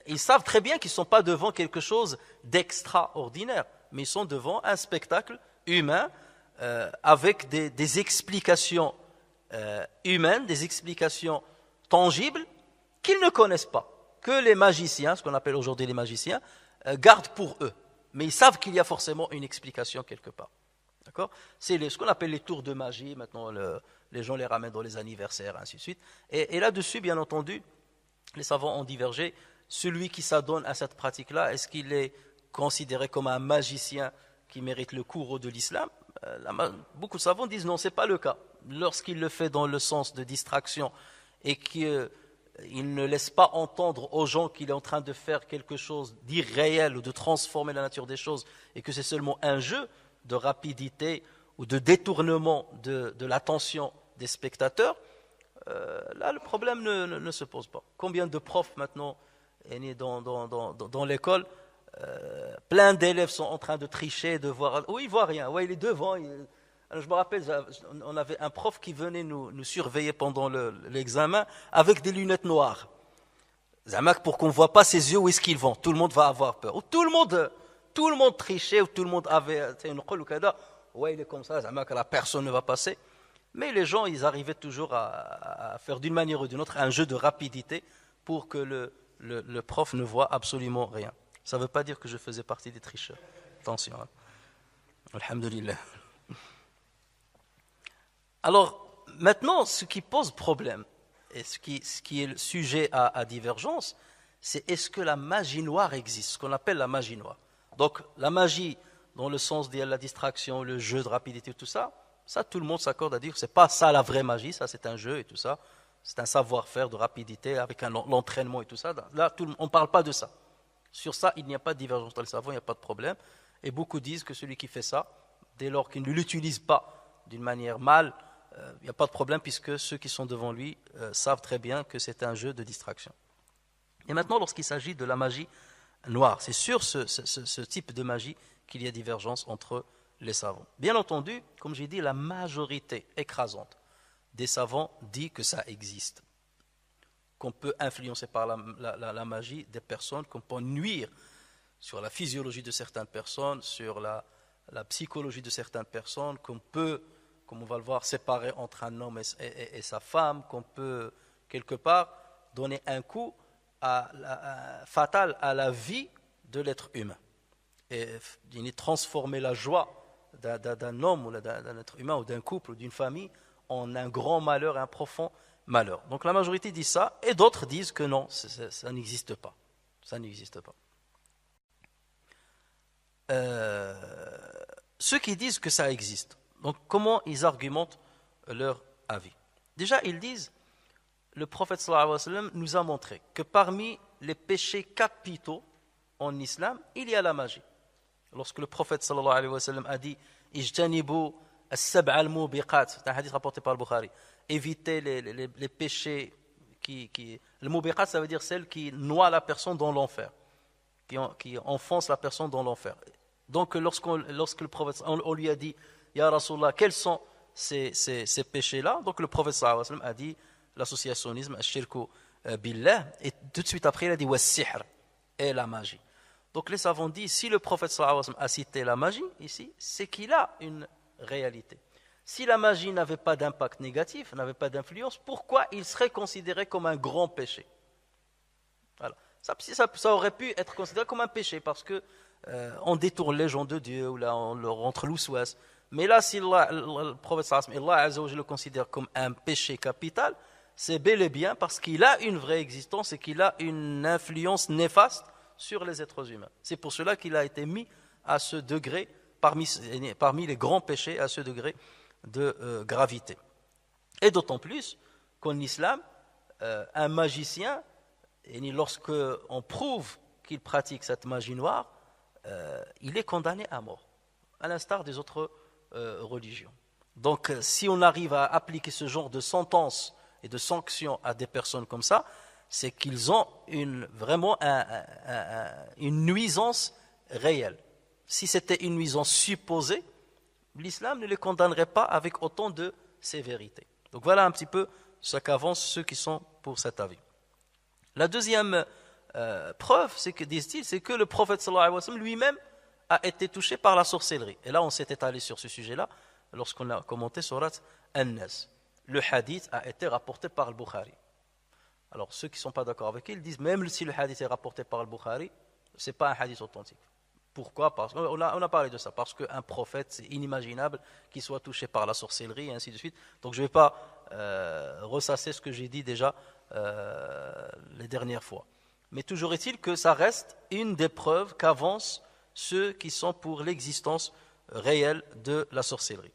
Ils savent très bien qu'ils ne sont pas devant quelque chose d'extraordinaire, mais ils sont devant un spectacle humain avec des explications humaines, des explications tangibles qu'ils ne connaissent pas, que les magiciens, ce qu'on appelle aujourd'hui les magiciens, gardent pour eux. Mais ils savent qu'il y a forcément une explication quelque part. D'accord ? C'est ce qu'on appelle les tours de magie. Maintenant, les gens les ramènent dans les anniversaires, ainsi de suite. Et là-dessus, bien entendu, les savants ont divergé. Celui qui s'adonne à cette pratique-là, est-ce qu'il est considéré comme un magicien qui mérite le courroux de l'islam ? Beaucoup de savants disent non, ce n'est pas le cas. Lorsqu'il le fait dans le sens de distraction et qu'il ne laisse pas entendre aux gens qu'il est en train de faire quelque chose d'irréel ou de transformer la nature des choses et que c'est seulement un jeu de rapidité ou de détournement de l'attention des spectateurs, là le problème ne se pose pas. Combien de profs maintenant dans l'école, plein d'élèves sont en train de tricher, de voir, oui il voit rien, ouais, il est devant. Alors, je me rappelle, on avait un prof qui venait nous surveiller pendant l'examen avec des lunettes noires. Pour qu'on ne voit pas ses yeux où est-ce qu'ils vont. Tout le monde va avoir peur. Ou tout le monde trichait, ou tout le monde avait une qul ou kada. Ouais, il est comme ça, que la personne ne va passer. Mais les gens, ils arrivaient toujours à faire d'une manière ou d'une autre un jeu de rapidité pour que le prof ne voit absolument rien. Ça ne veut pas dire que je faisais partie des tricheurs. Attention. Hein. Alhamdulillah. Alors, maintenant, ce qui pose problème, et ce qui est le sujet à divergence, c'est est-ce que la magie noire existe, ce qu'on appelle la magie noire. Donc, la magie, dans le sens de la distraction, le jeu de rapidité, tout ça, tout le monde s'accorde à dire que ce n'est pas ça la vraie magie, ça c'est un jeu et tout ça, c'est un savoir-faire de rapidité avec l'entraînement et tout ça. Là, on ne parle pas de ça. Sur ça, il n'y a pas de divergence dans le savant, il n'y a pas de problème. Et beaucoup disent que celui qui fait ça, dès lors qu'il ne l'utilise pas d'une manière mal, il n'y a pas de problème puisque ceux qui sont devant lui savent très bien que c'est un jeu de distraction. Et maintenant, lorsqu'il s'agit de la magie noire, c'est sur ce type de magie qu'il y a divergence entre les savants. Bien entendu, comme j'ai dit, la majorité écrasante des savants dit que ça existe, qu'on peut influencer par la magie des personnes, qu'on peut nuire sur la physiologie de certaines personnes, sur la psychologie de certaines personnes, qu'on peut, comme on va le voir, séparer entre un homme et sa femme, qu'on peut quelque part donner un coup fatal à la vie de l'être humain et transformer la joie d'un homme ou d'un être humain ou d'un couple ou d'une famille en un grand malheur, un profond malheur. Donc la majorité dit ça et d'autres disent que non, ça n'existe pas. Ça n'existe pas. Ceux qui disent que ça existe, donc comment ils argumentent leur avis? Déjà, ils disent, le prophète sallallahu alayhi wa sallam nous a montré que parmi les péchés capitaux en islam, il y a la magie. Lorsque le prophète sallallahu alayhi wa sallam a dit « Ijtanibu as-sab'a al-mubiqat », c'est un hadith rapporté par le Bukhari, éviter les péchés le mubiqat, ça veut dire celles qui noient la personne dans l'enfer, qui enfoncent la personne dans l'enfer. Donc lorsque le prophète, on lui a dit, Ya Rasulallah, quels sont ces péchés-là? Donc le prophète sallallahu alayhi wa sallam a dit l'associationnisme, al-shirku billah, et tout de suite après il a dit was-sihr, et la magie. Donc les savants disent, si le prophète sallallahu alayhi wa sallam a cité la magie ici, c'est qu'il a une réalité. Si la magie n'avait pas d'impact négatif, n'avait pas d'influence, pourquoi il serait considéré comme un grand péché? Voilà. Ça aurait pu être considéré comme un péché parce que on détourne les gens de Dieu, ou là on leur rentre l'ousouas. Mais là, si le prophète sallallahu alayhi wa sallam le considère comme un péché capital, c'est bel et bien parce qu'il a une vraie existence et qu'il a une influence néfaste sur les êtres humains. C'est pour cela qu'il a été mis à ce degré, parmi les grands péchés, à ce degré de gravité. Et d'autant plus qu'en islam, un magicien, lorsque on prouve qu'il pratique cette magie noire, il est condamné à mort, à l'instar des autres religions. Donc si on arrive à appliquer ce genre de sentence et de sanctions à des personnes comme ça, c'est qu'ils ont vraiment une nuisance réelle. Si c'était une nuisance supposée, l'islam ne les condamnerait pas avec autant de sévérité. Donc voilà un petit peu ce qu'avancent ceux qui sont pour cet avis. La deuxième preuve, c'est que, disent-ils, c'est que le prophète sallallahu alayhi wa sallam lui-même a été touché par la sorcellerie. Et là, on s'est étalé sur ce sujet-là lorsqu'on a commenté surat An-Nas. Le hadith a été rapporté par le Bukhari. Alors, ceux qui ne sont pas d'accord avec eux, ils disent, même si le hadith est rapporté par le Bukhari, ce n'est pas un hadith authentique. Pourquoi? Parce qu'on a parlé de ça. Parce qu'un prophète, c'est inimaginable qu'il soit touché par la sorcellerie, et ainsi de suite. Donc, je ne vais pas ressasser ce que j'ai dit déjà les dernières fois. Mais toujours est-il que ça reste une des preuves qu'avancent ceux qui sont pour l'existence réelle de la sorcellerie.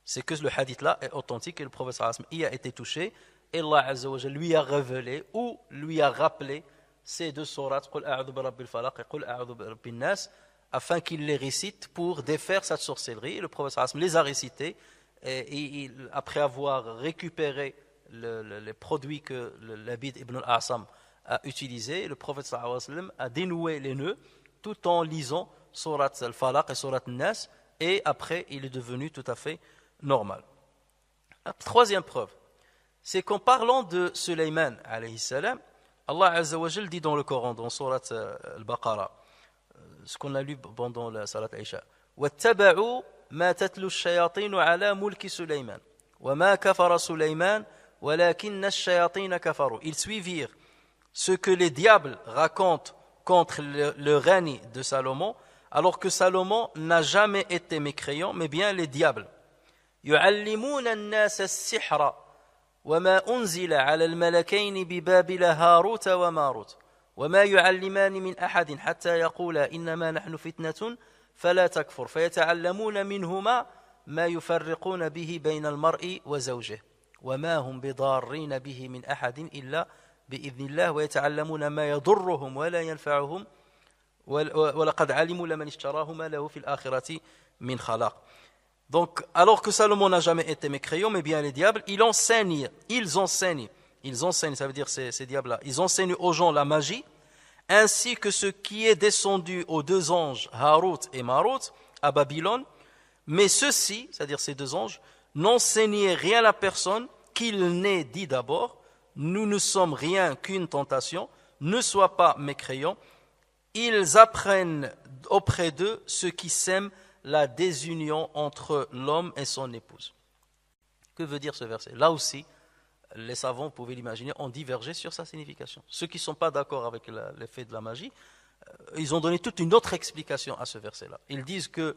C'est que le hadith-là est authentique et le prophète sallallahu alayhi wa sallam y a été touché. Et Allah Azza wa Jalla lui a révélé ou lui a rappelé ces deux sourates, Qul a'udhu bi rabbil falaq et Qul a'udhu bi rabbin nas, afin qu'il les récite pour défaire cette sorcellerie. Le prophète sallallahu alayhi wa sallam les a récités et après avoir récupéré les produits que l'Abid ibn al-A'sam a utilisés, le prophète sallallahu alayhi wa sallam a dénoué les nœuds tout en lisant surat al-falaq et surat al-nas, et après il est devenu tout à fait normal. La troisième preuve, c'est qu'en parlant de Sulayman alayhi salam, Allah Azza wa Jal dit dans le Coran, dans surat al-Baqarah, ce qu'on a lu pendant la salat Aïcha, وَاتَّبَعُوا مَا تَتْلُو الشَّيَاطِينُ عَلَى مُلْكِ سُلَيْمَانَ وَمَا كَفَرَ سُلَيْمَانَ وَلَكِنَّ الشَّيَاطِينَ كَفَرُوا. Ils suivirent ce que les diables racontent contre le règne de Salomon, alors que Salomon n'a jamais été mécréant, mais bien les diables. يُعَلِّمُونَ النَّاسَ السِّحْرَ وَمَا أُنزِلَ عَلَى الْمَلَكَيْنِ بِبَابِلَ هَارُوتَ وَمَارُوتَ وَمَا يُعَلِّمَانِ مِنْ أَحَدٍ حَتَّى يَقُولَا إِنَّمَا نَحْنُ فِتْنَةٌ فَلَا تَكْفُرْ فَيَتَعَلَّمُونَ مِنْهُمَا مَا يُفَرِّقُونَ بِهِ بَيْنَ الْمَرْءِ وَزَوْجِهِ وَمَا هُمْ بِضَارِّينَ بِهِ مِنْ أَحَدٍ إِلَّا بِإِذْنِ اللَّهِ وَيَتَعَلَّمُونَ مَا يَضُرُّهُمْ وَلَا يَنْفَعُهُمْ وَلَقَدْ عَلِمُوا لَمَنِ اشْتَرَاهُ مَا لَهُ فِي الْآخِرَةِ مِنْ خَلَاقٍ. Donc, alors que Salomon n'a jamais été mécréant, mais bien les diables, ils enseignent, ça veut dire ces diables-là, ils enseignent aux gens la magie, ainsi que ce qui est descendu aux deux anges, Harut et Marut, à Babylone, mais ceux-ci, c'est-à-dire ces deux anges, n'enseignaient rien à personne qu'il n'ait dit d'abord, nous ne sommes rien qu'une tentation, ne sois pas mécréant, ils apprennent auprès d'eux ce qui sème la désunion entre l'homme et son épouse. Que veut dire ce verset? Là aussi, les savants, vous pouvez l'imaginer, ont divergé sur sa signification. Ceux qui ne sont pas d'accord avec l'effet de la magie, ils ont donné toute une autre explication à ce verset-là. Ils disent que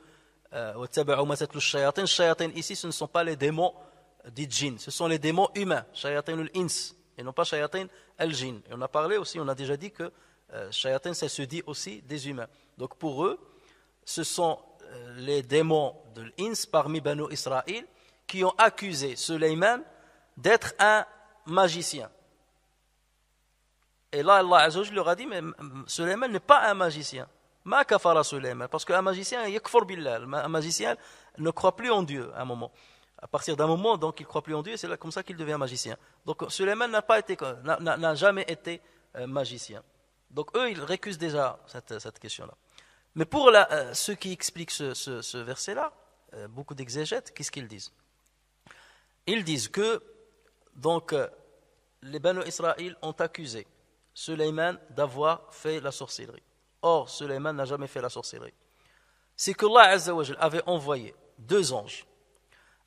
shayatin, ici, ce ne sont pas les démons des djinns, ce sont les démons humains, shayatin al-ins, et non pas shayatin al-jinn. Et on a parlé aussi, on a déjà dit que shayatin, ça se dit aussi des humains. Donc pour eux, ce sont les démons de l'ins parmi Banu Israël qui ont accusé Sulayman d'être un magicien. Et là, Allah Azza wa Jalla leur a dit, mais Sulayman n'est pas un magicien. Ma kafara Sulayman, parce qu'un magicien, yakfur billah, un magicien ne croit plus en Dieu à un moment. À partir d'un moment, donc, il ne croit plus en Dieu, et c'est là comme ça qu'il devient magicien. Donc, Sulayman n'a jamais été magicien. Donc, eux, ils récusent déjà cette question-là. Mais pour ceux qui expliquent ce verset-là, beaucoup d'exégètes, qu'est-ce qu'ils disent? Ils disent que donc les Banu Israël ont accusé Sulayman d'avoir fait la sorcellerie. Or, Sulayman n'a jamais fait la sorcellerie. C'est que Allah Azza wa Jal avait envoyé 2 anges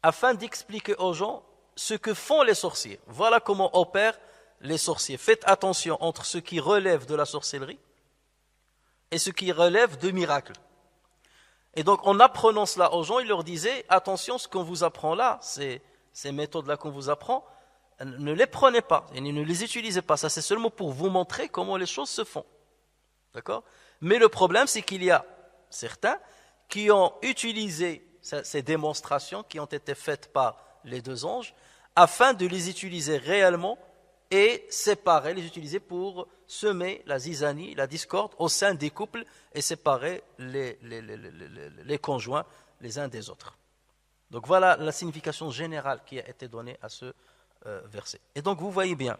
afin d'expliquer aux gens ce que font les sorciers. Voilà comment opèrent les sorciers. Faites attention entre ce qui relève de la sorcellerie et ce qui relève de miracles. Et donc, en apprenant cela aux gens, il leur disait, attention, ce qu'on vous apprend là, ces méthodes-là qu'on vous apprend, ne les prenez pas, et ne les utilisez pas. Ça, c'est seulement pour vous montrer comment les choses se font. D'accord? Mais le problème, c'est qu'il y a certains qui ont utilisé ces démonstrations qui ont été faites par les 2 anges afin de les utiliser réellement et séparer, les utiliser pour semer la zizanie, la discorde au sein des couples et séparer les conjoints les uns des autres. Donc voilà la signification générale qui a été donnée à ce verset. Et donc vous voyez bien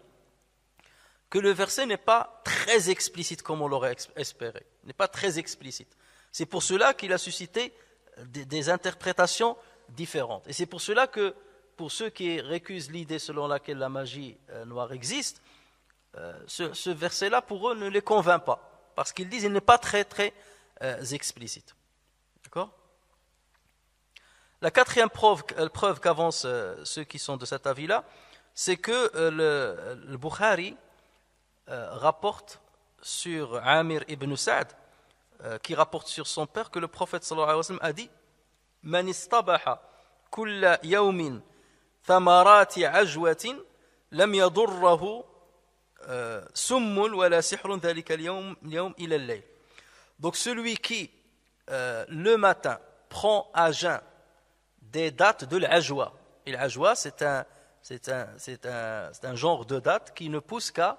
que le verset n'est pas très explicite comme on l'aurait espéré, n'est pas très explicite. C'est pour cela qu'il a suscité des interprétations différentes. Et c'est pour cela que pour ceux qui récusent l'idée selon laquelle la magie noire existe, ce verset-là pour eux ne les convainc pas, parce qu'ils disent qu'il n'est pas très explicite. D'accord? La 4e preuve qu'avancent ceux qui sont de cet avis-là, c'est que le Bukhari rapporte sur Amir ibn Sa'd, qui rapporte sur son père que le prophète sallallahu alayhi wa sallam a dit « Man istabaha kulla yawmin thamarati ajwatin lam yadurrahu summun wala sihrun dhalika al-yawm ila al-layl » Donc celui qui, le matin, prend à jeun des dattes de l'ajwa. Et l'ajwa, c'est un genre de date qui ne pousse qu'à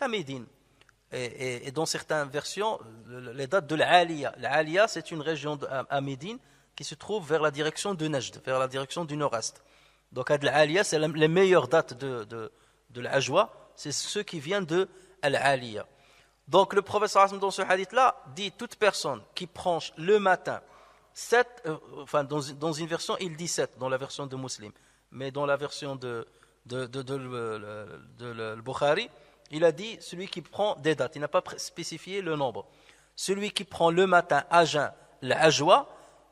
Médine. Et dans certaines versions, les dates de l'Aliya. L'Aliya, c'est une région à Médine qui se trouve vers la direction de Najd, vers la direction du nord-est. Donc à l'Aliya, c'est les meilleures dates de l'Ajwa, c'est ceux qui viennent de l'Aliya. Donc le prophète sallallahu alayhi wa sallam dans ce hadith-là dit toute personne qui prend le matin 7, dans une version il dit 7, dans la version de Muslim, mais dans la version de Bukhari, il a dit celui qui prend des dates, il n'a pas spécifié le nombre. Celui qui prend le matin à jeun l'ajwa,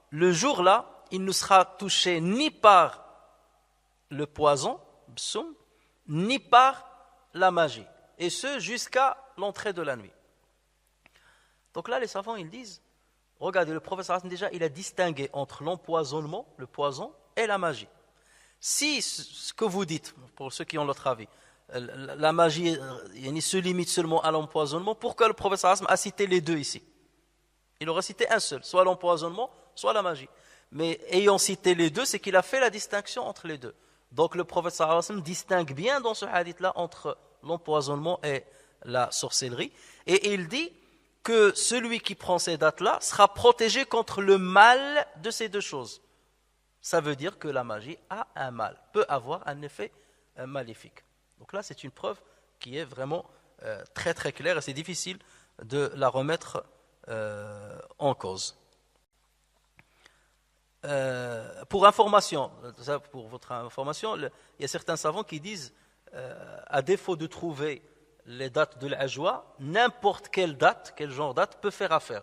le jour-là, il ne sera touché ni par le poison, bsoum, ni par la magie. Et ce, jusqu'à l'entrée de la nuit. Donc là, les savants, ils disent, regardez, le prophète sallallahu alayhi wa sallam, déjà, il a distingué entre l'empoisonnement, le poison, et la magie. Si ce que vous dites, pour ceux qui ont l'autre avis, la magie se limite seulement à l'empoisonnement, pourquoi le prophète sallallahu alayhi wa sallam a cité les deux ici? Il aurait cité un seul, soit l'empoisonnement, soit la magie. Mais ayant cité les deux, c'est qu'il a fait la distinction entre les deux. Donc le prophète sallallahu alayhi wa sallam distingue bien dans ce hadith-là entre l'empoisonnement et la sorcellerie. Et il dit que celui qui prend ces dates-là sera protégé contre le mal de ces deux choses. Ça veut dire que la magie a un mal, peut avoir un effet maléfique. Donc là, c'est une preuve qui est vraiment très très claire et c'est difficile de la remettre en cause. Pour information, pour votre information, il y a certains savants qui disent, à défaut de trouver les dates de l'ajwa, n'importe quelle date, quel genre de date peut faire affaire.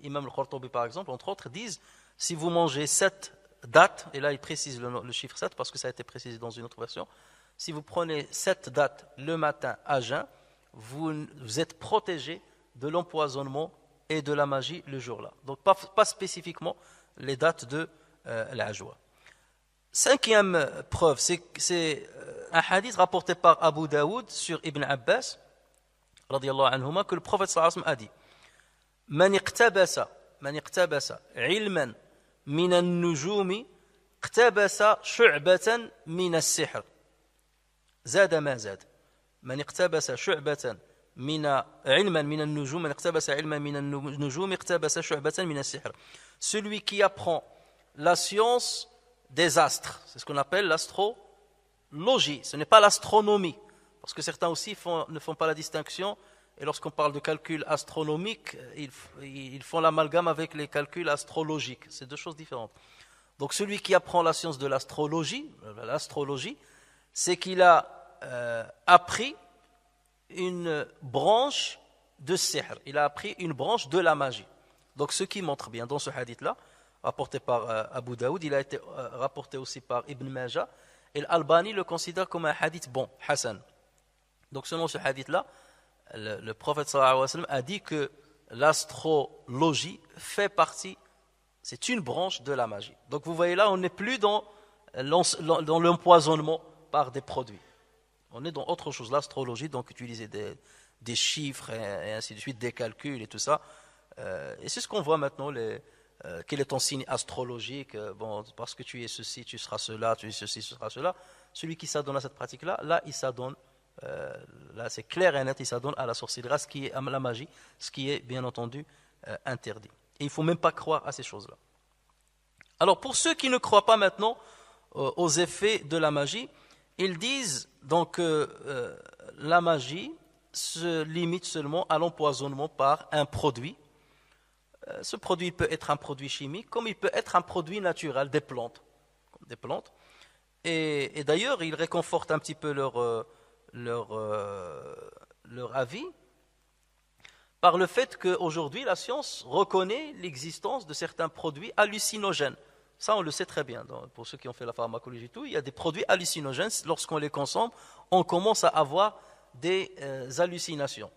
L'imam al-Qurtubi par exemple, entre autres, disent, si vous mangez 7 dates, et là il précise le chiffre 7 parce que ça a été précisé dans une autre version, si vous prenez 7 dates le matin à jeun, vous êtes protégé de l'empoisonnement et de la magie le jour-là. Donc pas spécifiquement les dates de l'ajwa. 5e preuve, c'est un hadith rapporté par Abu Daoud sur Ibn Abbas radiyallahu anhuma, que le prophète sallallahu alayhi wa sallam a dit Man iqtabasa ilman min an-nujumi iqtabasa shu'batan min as-sihr zada ma zad. Man iqtabasa shu'batan ilman min an-nujum, man iqtabasa ilman min an-nujum iqtabasa shu'batan min as-sihr. Celui qui apprend la science des astres, c'est ce qu'on appelle l'astrologie, ce n'est pas l'astronomie, parce que certains aussi ne font pas la distinction Et lorsqu'on parle de calcul astronomique, ils font l'amalgame avec les calculs astrologiques. C'est deux choses différentes. Donc celui qui apprend la science de l'astrologie, c'est qu'il a appris une branche de sihr. Il a appris une branche de la magie. Donc ce qui montre bien dans ce hadith-là, rapporté par Abu Daoud, il a été rapporté aussi par Ibn Majah, et l'Albani le considère comme un hadith bon, Hassan. Donc selon ce hadith-là, le prophète sallallahu alayhi wa sallam a dit que l'astrologie fait partie, c'est une branche de la magie. Donc vous voyez là, on n'est plus dans l'empoisonnement par des produits. On est dans autre chose, l'astrologie, donc utiliser des chiffres et ainsi de suite, des calculs et tout ça. Et c'est ce qu'on voit maintenant, quel est ton signe astrologique, bon, parce que tu es ceci, tu seras cela, tu es ceci, tu seras cela. Celui qui s'adonne à cette pratique-là, là, il s'adonne, là c'est clair et net, il s'adonne à la sorcellerie, ce qui est à la magie, ce qui est bien entendu interdit. Et il ne faut même pas croire à ces choses-là. Alors pour ceux qui ne croient pas maintenant aux effets de la magie, ils disent donc que la magie se limite seulement à l'empoisonnement par un produit. Ce produit peut être un produit chimique, comme il peut être un produit naturel, des plantes. Et d'ailleurs, ils réconfortent un petit peu leur avis par le fait qu'aujourd'hui, la science reconnaît l'existence de certains produits hallucinogènes. Ça, on le sait très bien. Pour ceux qui ont fait la pharmacologie et tout, il y a des produits hallucinogènes. Lorsqu'on les consomme, on commence à avoir des hallucinations.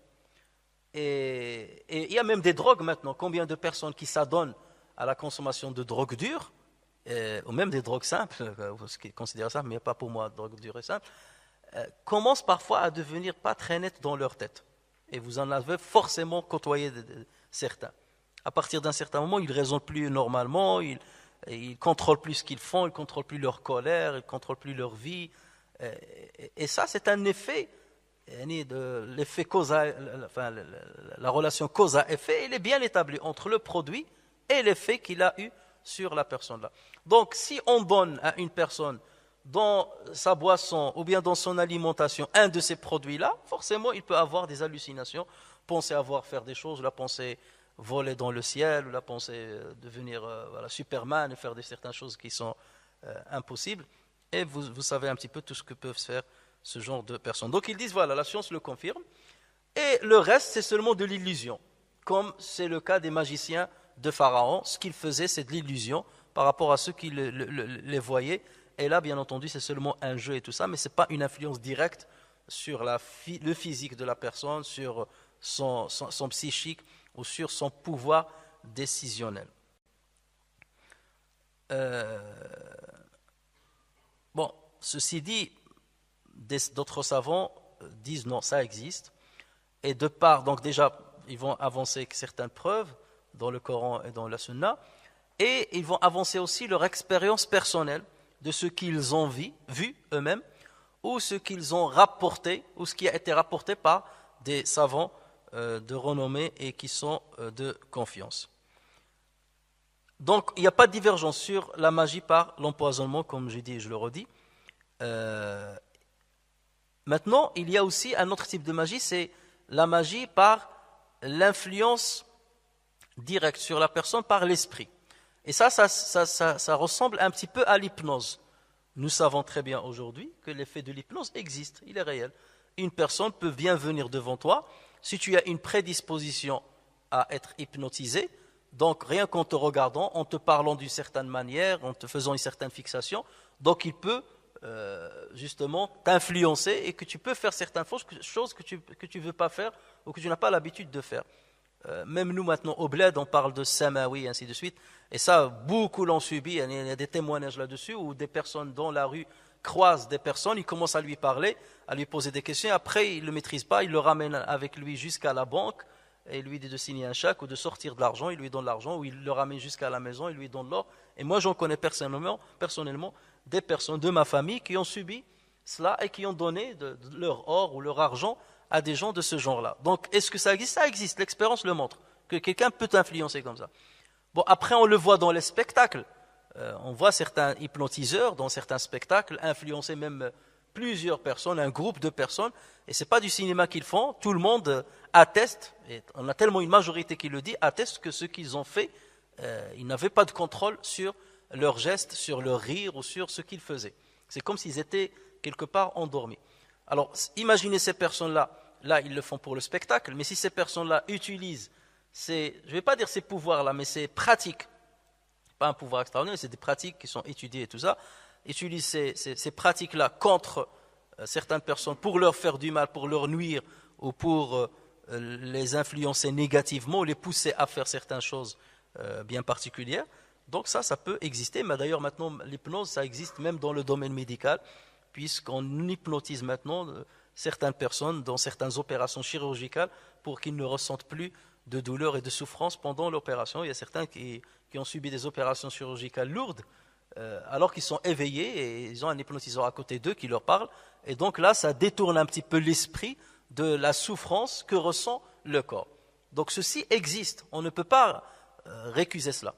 Et il y a même des drogues maintenant. Combien de personnes qui s'adonnent à la consommation de drogues dures, ou même des drogues simples, ce qui est considéré simple, mais pas pour moi, drogues dures et simples, commencent parfois à devenir pas très nettes dans leur tête. Et vous en avez forcément côtoyé certains. À partir d'un certain moment, ils ne raisonnent plus normalement, ils ne contrôlent plus ce qu'ils font, ils ne contrôlent plus leur colère, ils ne contrôlent plus leur vie. Et ça, c'est un effet, l'effet la relation cause à effet, elle est bien établie entre le produit et l'effet qu'il a eu sur la personne là. Donc, si on donne à une personne dans sa boisson ou bien dans son alimentation un de ces produits-là, forcément, il peut avoir des hallucinations, penser faire des choses, la penser voler dans le ciel, ou la penser devenir Superman et faire certaines choses qui sont impossibles. Et vous savez un petit peu tout ce que peuvent faire ce genre de personnes. Donc ils disent, voilà, la science le confirme, et le reste, c'est seulement de l'illusion, comme c'est le cas des magiciens de Pharaon. Ce qu'ils faisaient, c'est de l'illusion par rapport à ceux qui les voyaient. Et là, bien entendu, c'est seulement un jeu et tout ça, mais ce n'est pas une influence directe sur le physique de la personne, sur son psychique ou sur son pouvoir décisionnel. Bon, ceci dit, d'autres savants disent non, ça existe. Et de part, donc déjà, ils vont avancer certaines preuves dans le Coran et dans la Sunna, et ils vont avancer aussi leur expérience personnelle de ce qu'ils ont vu eux-mêmes, ou ce qu'ils ont rapporté, ou ce qui a été rapporté par des savants de renommée et qui sont de confiance. Donc, il n'y a pas de divergence sur la magie par l'empoisonnement, comme j'ai dit et je le redis. Maintenant, il y a aussi un autre type de magie, c'est la magie par l'influence directe sur la personne par l'esprit. Et ça ressemble un petit peu à l'hypnose. Nous savons très bien aujourd'hui que l'effet de l'hypnose existe, il est réel. Une personne peut bien venir devant toi, si tu as une prédisposition à être hypnotisé, donc rien qu'en te regardant, en te parlant d'une certaine manière, en te faisant une certaine fixation, donc il peut justement t'influencer et que tu peux faire certaines choses que tu ne veux pas faire ou que tu n'as pas l'habitude de faire. Même nous maintenant au bled, on parle de samawi et ainsi de suite, et ça beaucoup l'ont subi. Il y a des témoignages là-dessus où des personnes dans la rue croisent des personnes, ils commencent à lui parler, à lui poser des questions, après il ne le maîtrise pas, il le ramène avec lui jusqu'à la banque et il lui dit de signer un chèque ou de sortir de l'argent, il lui donne l'argent, ou il le ramène jusqu'à la maison, il lui donne l'or. Et moi j'en connais personnellement des personnes de ma famille qui ont subi cela et qui ont donné de leur or ou leur argent à des gens de ce genre-là. Donc, est-ce que ça existe? Ça existe, l'expérience le montre, que quelqu'un peut t'influencer comme ça. Bon, après, on le voit dans les spectacles. On voit certains hypnotiseurs dans certains spectacles influencer même plusieurs personnes, un groupe de personnes, et ce n'est pas du cinéma qu'ils font, tout le monde atteste, et on a tellement une majorité qui le dit, atteste que ce qu'ils ont fait, ils n'avaient pas de contrôle sur leurs gestes, sur leur rire ou sur ce qu'ils faisaient. C'est comme s'ils étaient quelque part endormis. Alors, imaginez ces personnes-là, là ils le font pour le spectacle, mais si ces personnes-là utilisent, je ne vais pas dire ces pouvoirs-là, mais ces pratiques, pas un pouvoir extraordinaire, c'est des pratiques qui sont étudiées et tout ça, utilisent ces pratiques-là contre certaines personnes pour leur faire du mal, pour leur nuire ou pour les influencer négativement ou les pousser à faire certaines choses bien particulières. Donc ça peut exister, mais d'ailleurs maintenant l'hypnose, ça existe même dans le domaine médical, puisqu'on hypnotise maintenant certaines personnes dans certaines opérations chirurgicales pour qu'ils ne ressentent plus de douleur et de souffrance pendant l'opération. Il y a certains qui ont subi des opérations chirurgicales lourdes, alors qu'ils sont éveillés et ils ont un hypnotiseur à côté d'eux qui leur parle, et donc là ça détourne un petit peu l'esprit de la souffrance que ressent le corps. Donc ceci existe, on ne peut pas récuser cela.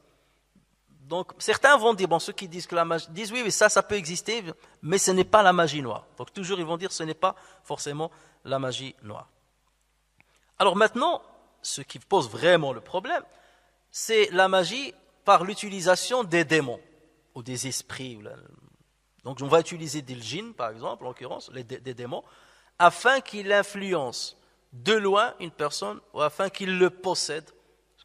Donc certains vont dire, ceux qui disent que la magie, disent oui, ça peut exister, mais ce n'est pas la magie noire. Donc toujours ils vont dire ce n'est pas forcément la magie noire. Alors maintenant, ce qui pose vraiment le problème, c'est la magie par l'utilisation des démons ou des esprits. Donc on va utiliser des djinns, par exemple, en l'occurrence, des démons, afin qu'ils influencent de loin une personne ou afin qu'ils le possèdent.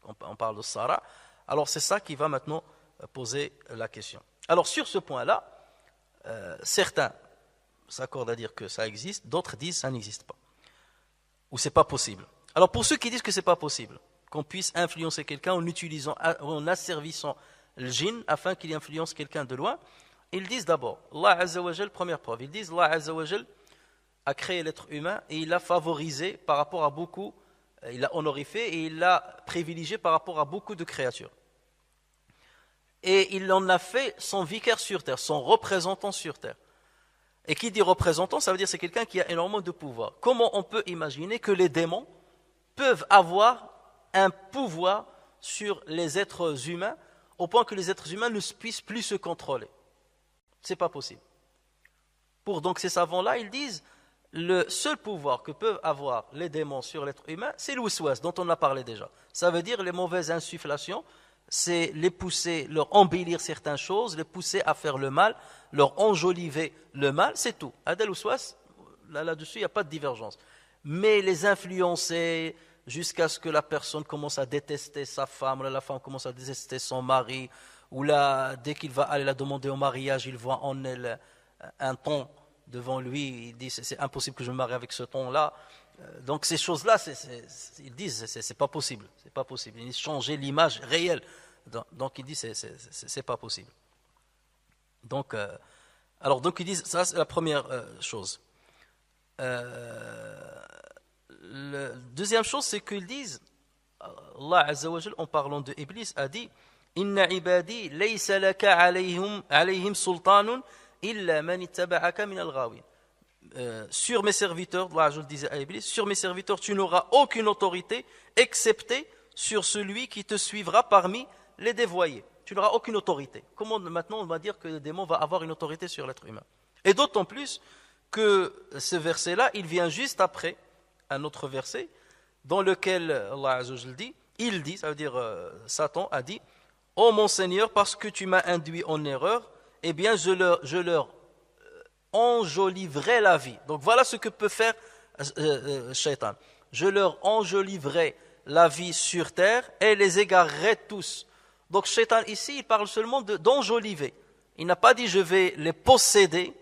On parle de Sarah. Alors c'est ça qui va maintenant poser la question. Alors sur ce point-là, certains s'accordent à dire que ça existe, d'autres disent que ça n'existe pas, ou c'est pas possible. Alors pour ceux qui disent que c'est pas possible, qu'on puisse influencer quelqu'un en asservissant le djinn afin qu'il influence quelqu'un de loin, ils disent d'abord, Allah Azza wa Jal, première preuve, ils disent Allah Azza wa Jal a créé l'être humain et il l'a favorisé par rapport à beaucoup, il l'a honorifié et il l'a privilégié par rapport à beaucoup de créatures. Et il en a fait son vicaire sur terre, son représentant sur terre. Et qui dit représentant, ça veut dire c'est quelqu'un qui a énormément de pouvoir. Comment on peut imaginer que les démons peuvent avoir un pouvoir sur les êtres humains au point que les êtres humains ne puissent plus se contrôler? C'est pas possible. Pour donc ces savants-là, ils disent le seul pouvoir que peuvent avoir les démons sur l'être humain, c'est le waswas, dont on a parlé déjà. Ça veut dire les mauvaises insufflations, c'est les pousser, leur embellir certaines choses, les pousser à faire le mal, leur enjoliver le mal, c'est tout. Adel waswas, là-dessus, il n'y a pas de divergence. Mais les influencer jusqu'à ce que la personne commence à détester sa femme, ou la femme commence à détester son mari, ou là, dès qu'il va aller la demander au mariage, il voit en elle un ton devant lui, il dit c'est impossible que je me marie avec ce ton-là. Donc ces choses-là, ils disent c'est pas possible, c'est pas possible. Ils disent changer l'image réelle. Donc ils disent c'est pas possible. Donc ils disent ça c'est la première chose. La deuxième chose c'est qu'ils disent Allah Azza wa Jal en parlant de Iblis a dit Inna ibadi laysa laka alayhim sultanun illa man ittaba'aka min al-ghawin. Sur mes serviteurs, Allah je le disais à Iblis, sur mes serviteurs tu n'auras aucune autorité excepté sur celui qui te suivra parmi les dévoyés. Tu n'auras aucune autorité. Comment maintenant on va dire que le démon va avoir une autorité sur l'être humain? Et d'autant plus que ce verset-là, il vient juste après un autre verset dans lequel Allah Azza wa Jal dit, il dit, ça veut dire Satan a dit, ô mon Seigneur, parce que tu m'as induit en erreur, eh bien je leur enjoliverai la vie. Donc voilà ce que peut faire Shaitan. Je leur enjoliverai la vie sur terre et les égarerai tous. Donc Shaitan ici, il parle seulement d'enjoliver. Il n'a pas dit je vais les posséder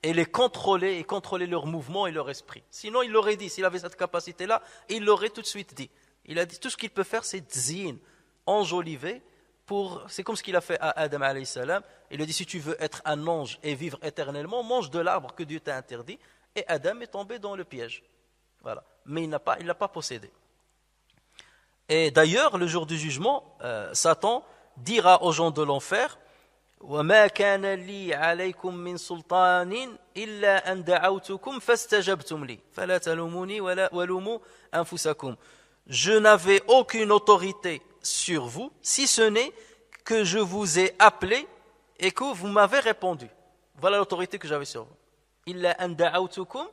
et les contrôler et contrôler leurs mouvements et leur esprit. Sinon il l'aurait dit, s'il avait cette capacité-là, il l'aurait tout de suite dit. Il a dit tout ce qu'il peut faire c'est tzin, enjoliver. C'est comme ce qu'il a fait à Adam alayhi salam. Il a dit si tu veux être un ange et vivre éternellement, mange de l'arbre que Dieu t'a interdit. Et Adam est tombé dans le piège. Voilà. Mais il n'a pas possédé. Et d'ailleurs, le jour du jugement, Satan dira aux gens de l'enfer وَمَا كَانَ لِي عَلَيْكُمْ مِنْ سُلْطَانٍ إِلَّا أَنْ دَعَوْتُكُمْ فَاسْتَجَبْتُمْ لِي فَلَا تَلُومُونِي وَلُومُوا أَنفُسَكُمْ. Je n'avais aucune autorité sur vous, si ce n'est que je vous ai appelé et que vous m'avez répondu. Voilà l'autorité que j'avais sur vous. إلا أن دعوتكم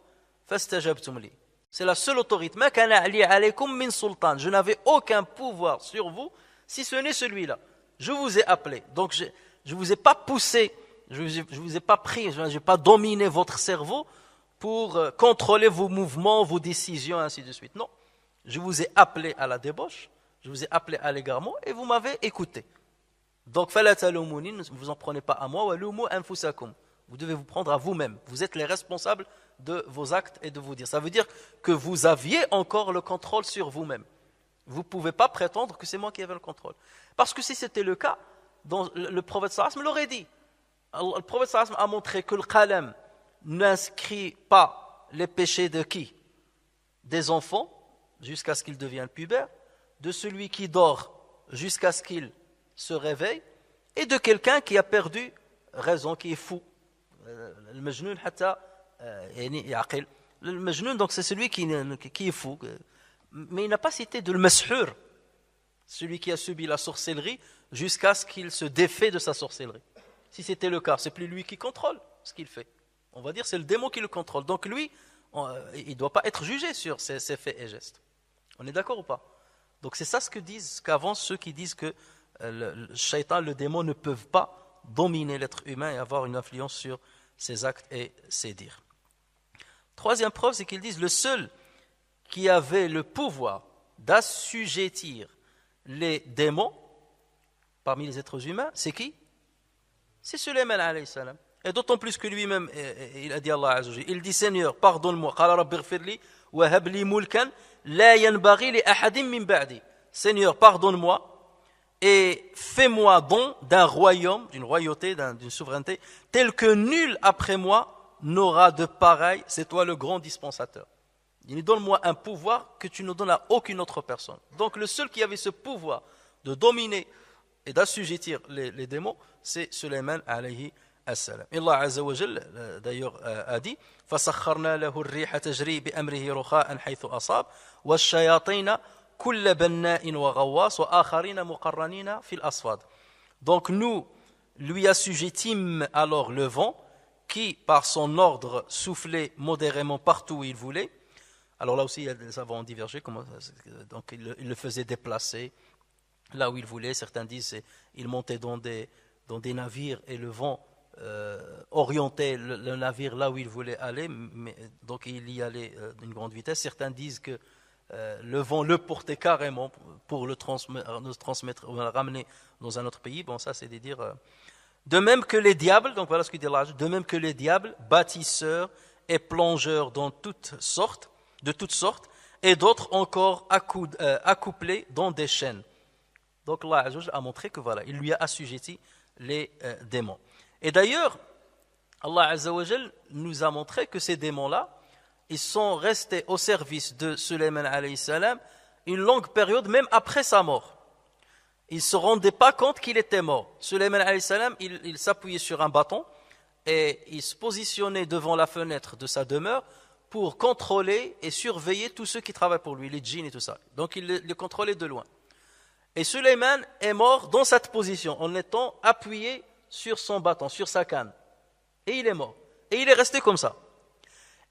فاستجبتم لي. C'est la seule autorité. ما كان علي عليكم من سلطان. Je n'avais aucun pouvoir sur vous si ce n'est celui-là. Je vous ai appelé. Donc je vous ai pas poussé, je vous ai pas pris, je n'ai pas dominé votre cerveau pour contrôler vos mouvements, vos décisions, ainsi de suite. Non. Je vous ai appelé à la débauche, je vous ai appelé à l'égarement et vous m'avez écouté. Donc, فَلَا تَلُومُونِي, ne vous en prenez pas à moi, وَلُومُوا أَنفُسَكُمْ. Vous devez vous prendre à vous-même. Vous êtes les responsables de vos actes et de vos dires. Ça veut dire que vous aviez encore le contrôle sur vous-même. Vous ne pouvez pas prétendre que c'est moi qui avais le contrôle. Parce que si c'était le cas, le prophète sallallahu alayhi wa sallam l'aurait dit. Le prophète sallallahu alayhi wa sallam a montré que le qalam n'inscrit pas les péchés de qui? Des enfants, jusqu'à ce qu'ils deviennent pubères, de celui qui dort jusqu'à ce qu'il se réveille, et de quelqu'un qui a perdu raison, qui est fou. Le majnoun hatta yaqil. Le majnoun, donc c'est celui qui est fou. Mais il n'a pas cité de l'mashhur, celui qui a subi la sorcellerie jusqu'à ce qu'il se défait de sa sorcellerie. Si c'était le cas, c'est plus lui qui contrôle ce qu'il fait. On va dire c'est le démon qui le contrôle. Donc lui, il ne doit pas être jugé sur ses faits et gestes. On est d'accord ou pas? Donc c'est ça ce qu'avancent ceux qui disent que le shaitan, le démon ne peuvent pas dominer l'être humain et avoir une influence sur ses actes et ses dires. Troisième preuve, c'est qu'ils disent le seul qui avait le pouvoir d'assujettir les démons parmi les êtres humains, c'est qui? C'est Sulayman alayhi salam. Et d'autant plus que lui-même, il a dit à Allah Azza wa Jalla, il dit Seigneur, pardonne-moi, qala rabbi ighfir li wa hab li mulkan la yanbaghi li ahadin min ba'di. Seigneur, pardonne-moi et fais-moi don d'un royaume, d'une royauté, d'une souveraineté, tel que nul après moi n'aura de pareil, c'est toi le grand dispensateur. Il dit, donne-moi un pouvoir que tu ne donnes à aucune autre personne. Donc le seul qui avait ce pouvoir de dominer et d'assujettir les démons, c'est Sulayman alayhi السلام. Allah Azza wa Jal d'ailleurs a dit فَسَخَّرْنَا لَهُ الرِّيحَ تَجْرِي بِأَمْرِهِ رُخَاءً حَيْثُ أَصَابَ وَالشَّيَاطِينَ كُلَّ بَنَّاءٍ وَغَوَّاصٍ وَآخَرِينَ مُقَرَّنِينَ فِي الْأَصْفَادِ. Donc nous lui assujettîmes alors le vent qui par son ordre soufflait modérément partout où il voulait. Alors là aussi les savants ont divergé, donc il le faisait déplacer là où il voulait. Certains disent qu'il montait dans des navires et le vent orienter le navire là où il voulait aller, donc il y allait d'une grande vitesse. Certains disent que le vent le portait carrément pour le transmettre ou le ramener dans un autre pays. Bon, ça c'est des dires. De même que les diables, donc voilà ce qu'il dit là, de même que les diables, bâtisseurs et plongeurs de toutes sortes, et d'autres encore accouplés dans des chaînes. Donc Allah a montré que voilà, il lui a assujetti les démons. Et d'ailleurs, Allah Azza wa Jal nous a montré que ces démons-là, ils sont restés au service de Sulayman alayhi salam une longue période, même après sa mort. Ils ne se rendaient pas compte qu'il était mort. Sulayman alayhi salam, il s'appuyait sur un bâton et il se positionnait devant la fenêtre de sa demeure pour contrôler et surveiller tous ceux qui travaillent pour lui, les djinns et tout ça. Donc il les contrôlait de loin. Et Sulayman est mort dans cette position, en étant appuyé sur son bâton, sur sa canne. Et il est mort. Et il est resté comme ça.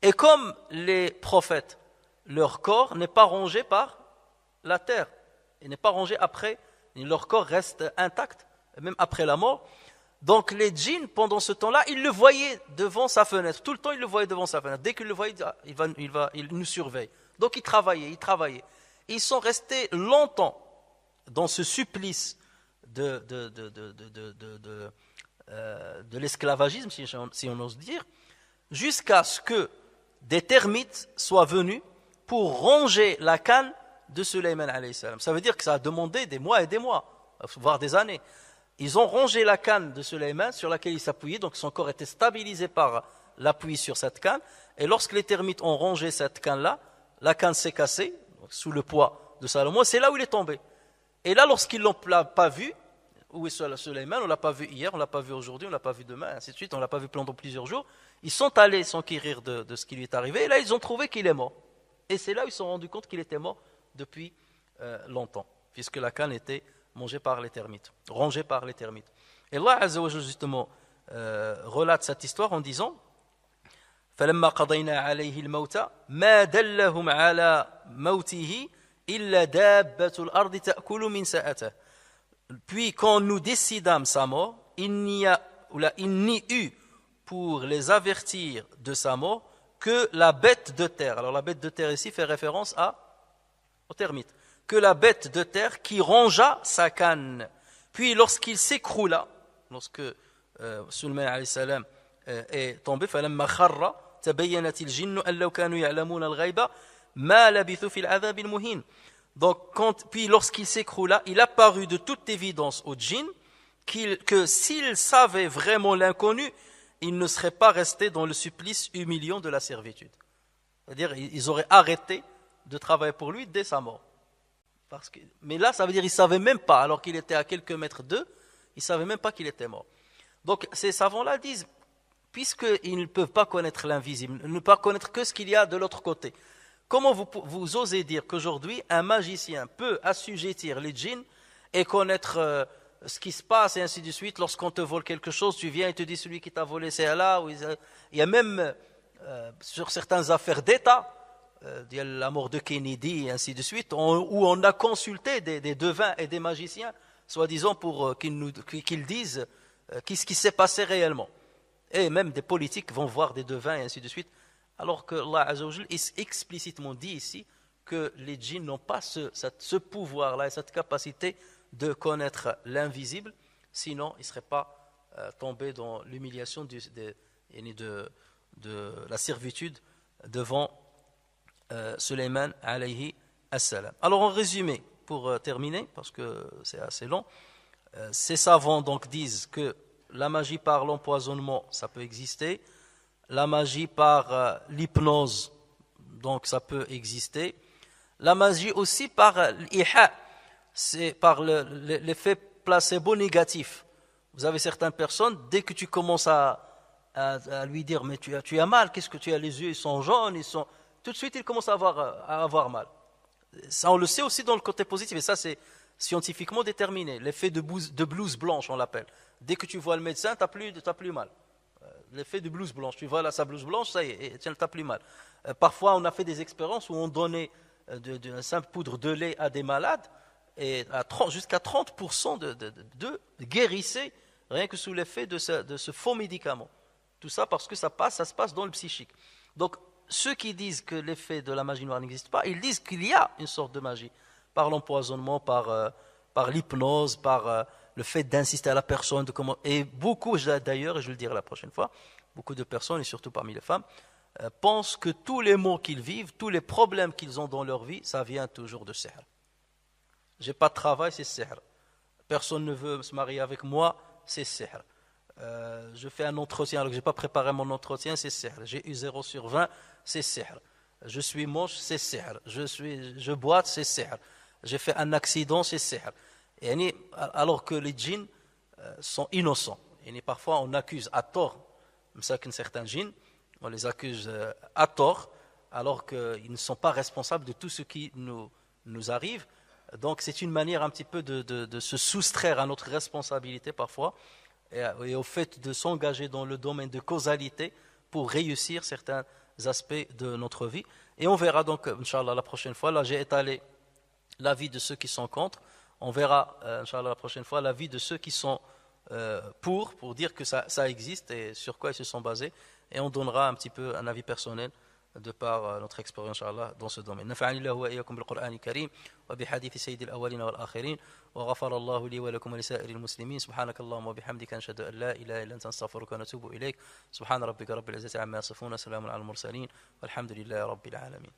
Et comme les prophètes, leur corps n'est pas rongé par la terre, il n'est pas rongé après, leur corps reste intact, même après la mort. Donc les djinns, pendant ce temps-là, ils le voyaient devant sa fenêtre. Tout le temps, ils le voyaient devant sa fenêtre. Dès qu'ils le voyaient, il nous surveille. Donc ils travaillaient. Ils sont restés longtemps dans ce supplice de l'esclavagisme, si on ose dire, jusqu'à ce que des termites soient venus pour ronger la canne de Sulayman alayhi salam. Ça veut dire que ça a demandé des mois et des mois, voire des années. Ils ont rongé la canne de Sulayman sur laquelle il s'appuyait, donc son corps était stabilisé par l'appui sur cette canne, et lorsque les termites ont rongé cette canne-là, la canne s'est cassée, sous le poids de Salomon, c'est là où il est tombé. Et là, lorsqu'ils ne l'ont pas vu, où est Sulayman, on ne l'a pas vu hier, on ne l'a pas vu aujourd'hui, on ne l'a pas vu demain, ainsi de suite, on ne l'a pas vu pendant plusieurs jours, ils sont allés s'enquérir de ce qui lui est arrivé, et là, ils ont trouvé qu'il est mort. Et c'est là où ils se sont rendus compte qu'il était mort depuis longtemps, puisque la canne était mangée par les termites, rongée par les termites. Et Allah Azza wa Jalla, justement, relate cette histoire en disant فلما قضينا عليه الموت ما دلهم على موته إلا دابة الأرض تأكل من سأته. Puis quand nous décidâmes sa mort, il n'y eut pour les avertir de sa mort que la bête de terre. Alors la bête de terre ici fait référence aux termites. Que la bête de terre qui rongea sa canne. Puis lorsqu'il s'écroula, lorsque Suleyman alayhi salam est tombé, فلما خر تبينت الجن أن لو كانوا يعلمون الغيب ما لبثوا في العذاب المهين. Donc puis lorsqu'il s'écroula, il apparut de toute évidence aux djinns que s'ils savaient vraiment l'inconnu, ils ne seraient pas restés dans le supplice humiliant de la servitude. C'est-à-dire ils auraient arrêté de travailler pour lui dès sa mort. Mais là, ça veut dire qu'ils ne savaient même pas, alors qu'il était à quelques mètres d'eux, ils ne savaient même pas qu'il était mort. Donc ces savants-là disent, puisqu'ils ne peuvent pas connaître l'invisible, ne pas connaître que ce qu'il y a de l'autre côté, comment vous osez dire qu'aujourd'hui, un magicien peut assujettir les djinns et connaître ce qui se passe et ainsi de suite? Lorsqu'on te vole quelque chose, tu viens et te dis celui qui t'a volé c'est Allah. Il y a même sur certaines affaires d'État, il y a la mort de Kennedy et ainsi de suite, où on a consulté des devins et des magiciens, soi-disant pour qu'ils disent ce qui s'est passé réellement. Et même des politiques vont voir des devins et ainsi de suite, alors que Allah Azza wa Jal explicitement dit ici que les djinns n'ont pas ce pouvoir-là et cette capacité de connaître l'invisible, sinon ils ne seraient pas tombés dans l'humiliation de la servitude devant Suleyman alayhi assalam. Alors en résumé, pour terminer, parce que c'est assez long, ces savants donc disent que la magie par l'empoisonnement, ça peut exister. La magie par l'hypnose, donc ça peut exister. La magie aussi par l'iha, c'est par l'effet placebo négatif. Vous avez certaines personnes, dès que tu commences à lui dire mais tu as mal, qu'est-ce que tu as, les yeux ils sont jaunes, tout de suite il commence à avoir mal. Ça on le sait aussi dans le côté positif, et ça c'est scientifiquement déterminé. L'effet de blouse blanche on l'appelle. Dès que tu vois le médecin, tu n'as plus mal. L'effet de blouse blanche, tu vois là sa blouse blanche, ça y est, tu n'as plus mal. Parfois on a fait des expériences où on donnait une simple poudre de lait à des malades, et jusqu'à 30% de guérissaient rien que sous l'effet de ce faux médicament. Tout ça parce que ça se passe dans le psychique. Donc ceux qui disent que l'effet de la magie noire n'existe pas, ils disent qu'il y a une sorte de magie, par l'empoisonnement, par l'hypnose, par le fait d'insister à la personne, et beaucoup d'ailleurs, et je le dirai la prochaine fois, beaucoup de personnes, et surtout parmi les femmes, pensent que tous les maux qu'ils vivent, tous les problèmes qu'ils ont dans leur vie, ça vient toujours de sihr. J'ai pas de travail, c'est sihr. Personne ne veut se marier avec moi, c'est sihr. Je fais un entretien alors que je n'ai pas préparé mon entretien, c'est sihr. J'ai eu 0 sur 20, c'est sihr. Je suis moche, c'est sihr. Je boite, c'est sihr. J'ai fait un accident, c'est sihr. Alors que les djinns sont innocents. Et parfois on accuse à tort, certains djinns, on les accuse à tort, alors qu'ils ne sont pas responsables de tout ce qui nous arrive. Donc c'est une manière un petit peu de se soustraire à notre responsabilité parfois, et au fait de s'engager dans le domaine de causalité pour réussir certains aspects de notre vie. Et on verra donc, Inch'Allah, la prochaine fois, là j'ai étalé l'avis de ceux qui sont contre. On verra, Inch'Allah, la prochaine fois, l'avis de ceux qui sont pour dire que ça existe et sur quoi ils se sont basés. Et on donnera un petit peu un avis personnel de par notre expérience, Inch'Allah, dans ce domaine. نفعني الله وإياكم بالقرآن الكريم وبحديث سيد الأولين والآخرين وغفر الله لي ولكم ولسائر المسلمين سبحانك اللهم وبحمدك نشهد أن لا إله إلا أنت نستغفرك ونتوب إليك سبحان ربك رب العزة عما يصفون سلام على المرسلين والحمد لله رب العالمين.